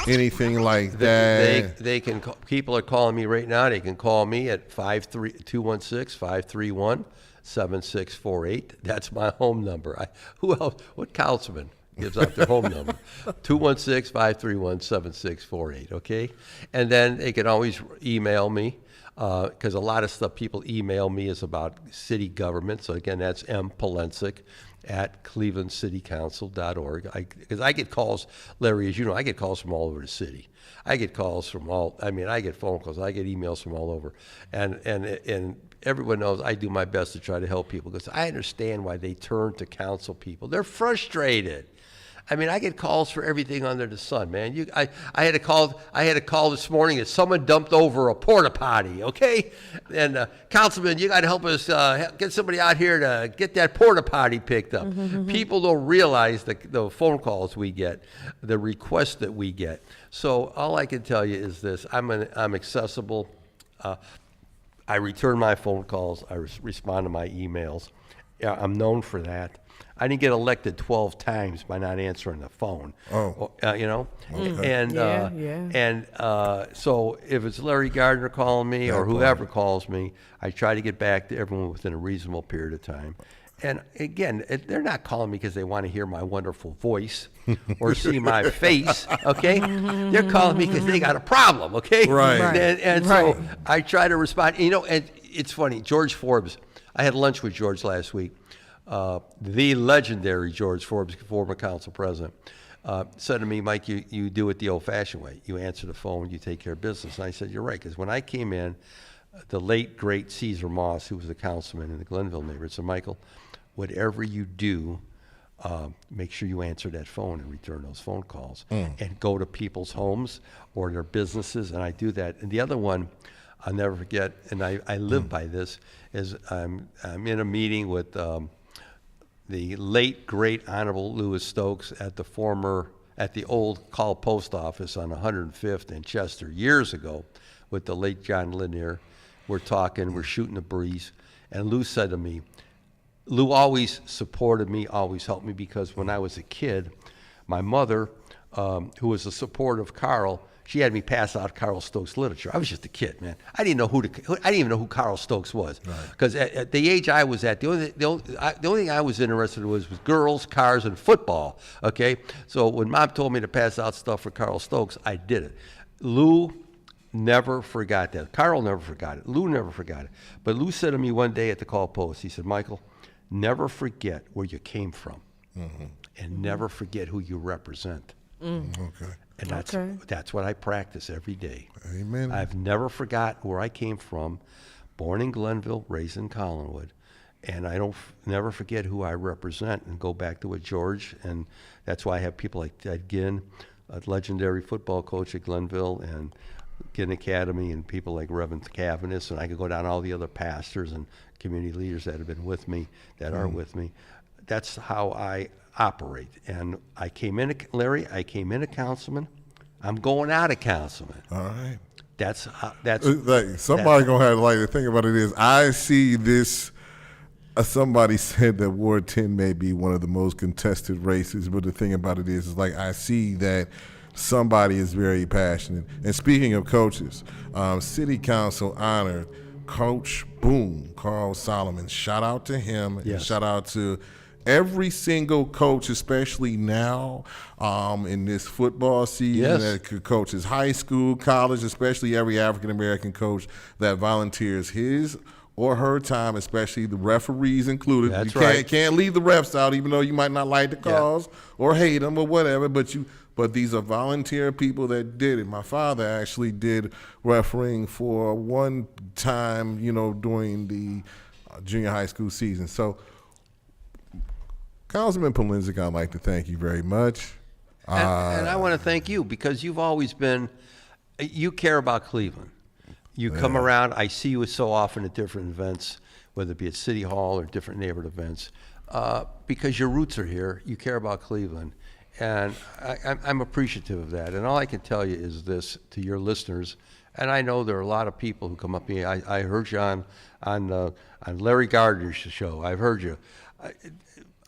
anything like that? They can call, people are calling me right now. They can call me at 216-531-7648. That's my home number. Who else? What councilman gives out their home number? 216-531-7648, okay? And then they can always email me, because a lot of stuff people email me is about city government. So again, that's Polensek at clevelandcitycouncil.org. Because I get calls, Larry, as you know, I get calls from all over the city. I get calls from I get phone calls, I get emails from all over. And everyone knows I do my best to try to help people, because I understand why they turn to council people. They're frustrated. I mean, I get calls for everything under the sun, man. I had a call this morning that someone dumped over a porta potty. Okay, and Councilman, you got to help us get somebody out here to get that porta potty picked up. People don't realize the phone calls we get, the requests that we get. So all I can tell you is this: I'm accessible. I return my phone calls. I respond to my emails. Yeah, I'm known for that. I didn't get elected 12 times by not answering the phone. Oh. Okay. And Yeah. so if it's Larry Gardner calling me or whoever calls me, I try to get back to everyone within a reasonable period of time. And again, they're not calling me because they want to hear my wonderful voice or see my face, okay? They're calling me because they got a problem, okay? Right. And so I try to respond. And it's funny, George Forbes, I had lunch with George last week. The legendary George Forbes, former council president, said to me, Mike, you do it the old-fashioned way. You answer the phone, you take care of business. And I said, you're right, because when I came in, the late, great Caesar Moss, who was a councilman in the Glenville neighborhood, said, Michael, whatever you do, make sure you answer that phone and return those phone calls and go to people's homes or their businesses, and I do that. And the other one I'll never forget, and I live by this, is I'm in a meeting with the late, great Honorable Louis Stokes at the old Call Post Office on 105th in Chester years ago with the late John Lanier. We're talking, we're shooting the breeze, and Lou said to me, Lou always supported me, always helped me, because when I was a kid, my mother, who was a supporter of Carl, she had me pass out Carl Stokes literature. I was just a kid, man. I didn't even know who Carl Stokes was, because at the age I was at, the only thing I was interested in was girls, cars, and football. Okay, so when Mom told me to pass out stuff for Carl Stokes, I did it. Lou never forgot that. Carl never forgot it. Lou never forgot it. But Lou said to me one day at the Call Post, he said, Michael, never forget where you came from, and never forget who you represent. Okay. And that's what I practice every day. Amen. I've never forgot where I came from, born in Glenville, raised in Collinwood, and I don't never forget who I represent, and go back to what George, and that's why I have people like Ted Ginn, a legendary football coach at Glenville, and Ginn Academy, and people like Reverend Cavanis, and I could go down all the other pastors and community leaders that have been with me, that are with me. That's how I operate. And I came in, Larry, I came in a councilman. I'm going out a councilman. All right. That's like somebody gonna have like the thing about it is I see this. Somebody said that Ward 10 may be one of the most contested races, but the thing about it is like I see that somebody is very passionate. And speaking of coaches, City Council honored Coach Boom, Carl Solomon. Shout out to him, and shout out to every single coach, especially now in this football season, that coaches high school, college, especially every African-American coach that volunteers his or her time, especially the referees included. That's you right. Can't leave the refs out, even though you might not like the calls or hate them or whatever, but these are volunteer people that did it. My father actually did refereeing for one time, during the junior high school season. So, Councilman Polensek, I'd like to thank you very much. And I want to thank you, because you've always been, you care about Cleveland. You come around, I see you so often at different events, whether it be at City Hall or different neighborhood events, because your roots are here, you care about Cleveland. And I'm appreciative of that. And all I can tell you is this to your listeners, and I know there are a lot of people who come up to me. I heard you on Larry Gardner's show. I've heard you.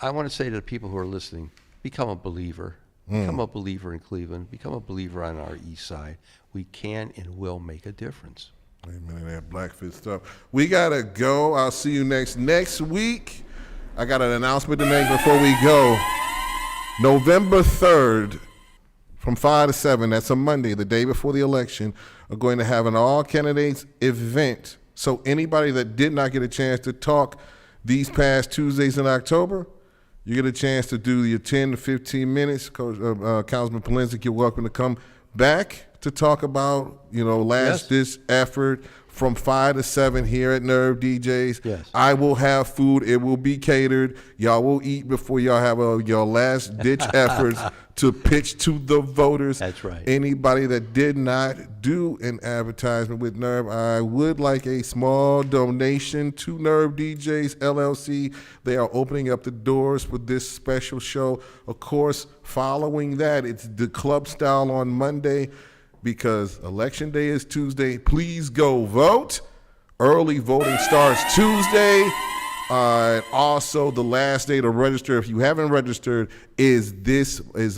I want to say to the people who are listening, become a believer. Become a believer in Cleveland. Become a believer on our east side. We can and will make a difference. Amen. That Blackfoot stuff. We got to go. I'll see you next week. I got an announcement to make before we go. November 3rd from 5 to 7, that's a Monday, the day before the election, are going to have an all-candidates event. So anybody that did not get a chance to talk these past Tuesdays in October, you get a chance to do your 10 to 15 minutes. Councilman Polensek, you're welcome to come back to talk about, last ditch effort from 5 to 7 here at Nerve DJs. Yes. I will have food. It will be catered. Y'all will eat before y'all have your last ditch efforts to pitch to the voters. That's right. Anybody that did not do an advertisement with Nerve, I would like a small donation to Nerve DJs LLC. They are opening up the doors for this special show. Of course, following that, it's the club style on Monday. Because Election Day is Tuesday. Please go vote. Early voting starts Tuesday. And also, the last day to register, if you haven't registered, is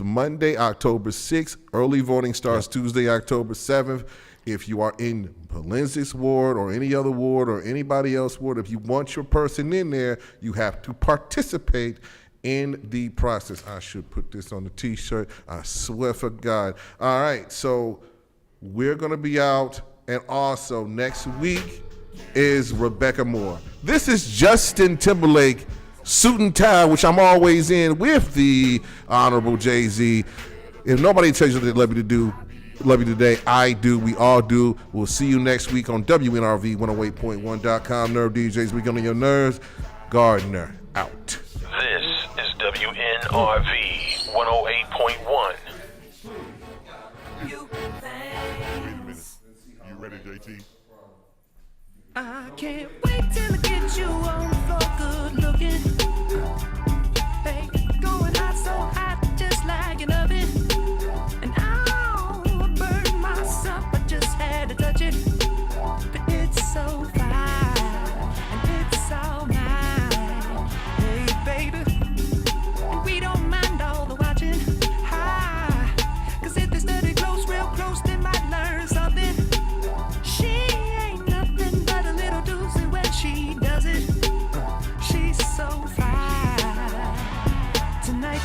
Monday, October 6th. Early voting starts Tuesday, October 7th. If you are in Polensek's ward or any other ward or anybody else's ward, if you want your person in there, you have to participate in the process. I should put this on the T-shirt. I swear for God. All right, so we're going to be out. And also next week is Rebecca Moore. This is Justin Timberlake, suit and tie, which I'm always in with the Honorable Jay-Z. If nobody tells you what they love you today, I do. We all do. We'll see you next week on WNRV 108.1.com. Nerve DJs, we get on your nerves. Gardner out. This is WNRV 108.1. You ready, JT? I can't wait till I get you on the floor, good looking. Hey, going hot, so hot, just like an oven. And I'll burn myself, I just had to touch it. But it's so fine, and it's all mine. Hey, baby, and we don't mind all the watching. Hi, 'cause if they study close, real close, they might learn something. She ain't nothing but a little doozy when she does it. She's so fine tonight.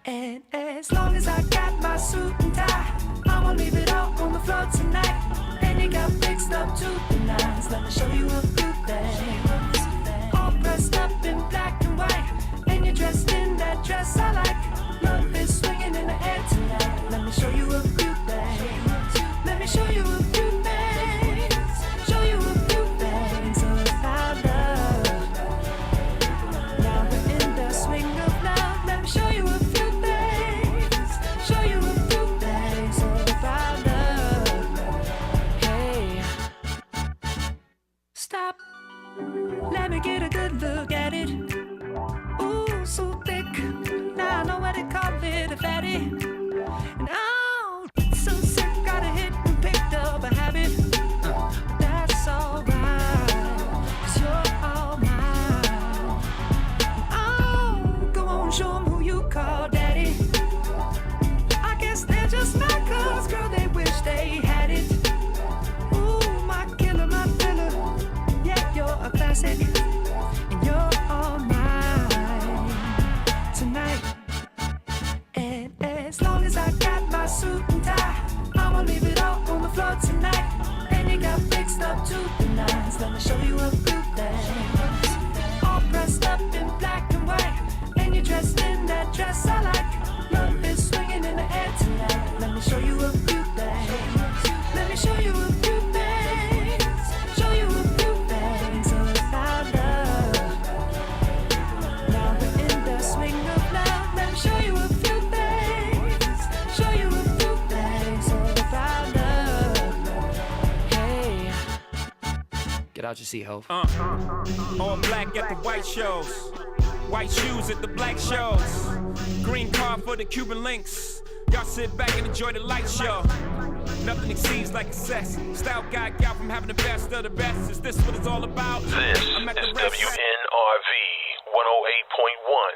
And as long as I got my suit and tie, I'ma leave it all on the floor tonight. And you got fixed up to the nines. Let me show you a few things. All dressed up in black and white, and you're dressed in that dress I like. Love is swinging in the air tonight. Let me show you a few things. Let me show you a few things. Show you a few things about love. Now we're in the swing of love. Let me show you a few things. Show you a few things about love. Hey, stop. Let me get a good look at it. Ooh, so thick. Now I know what they call it, a fatty. And oh, so sick, got a hit and picked up a habit. That's alright, 'cause you're all mine. Oh, go on, show 'em who you call daddy. I guess they're just not 'cause, girl, they wish they had it. Ooh, my killer, my filler. Yeah, you're a classic, and you're all mine tonight. And as long as I got my suit and tie, I'ma leave it all on the floor tonight. And you got fixed up to the nines. Let me show you a few things. All dressed up in black and white, and you're dressed in that dress I like. Love is swinging in the air tonight. Let me show you a few things. Let me show you a few things. Show you a few things about love. Now we're in the swing of love. Let me show you a few things. Show you a few things about love. Hey, Get out your seat, ho. All black at the white shows. White shoes at the black shows. Green car for the Cuban links. Y'all sit back and enjoy the light show. Nothing exceeds like excess. Style guy got from having the best of the best. Is this what it's all about? This is WNRV 108.1.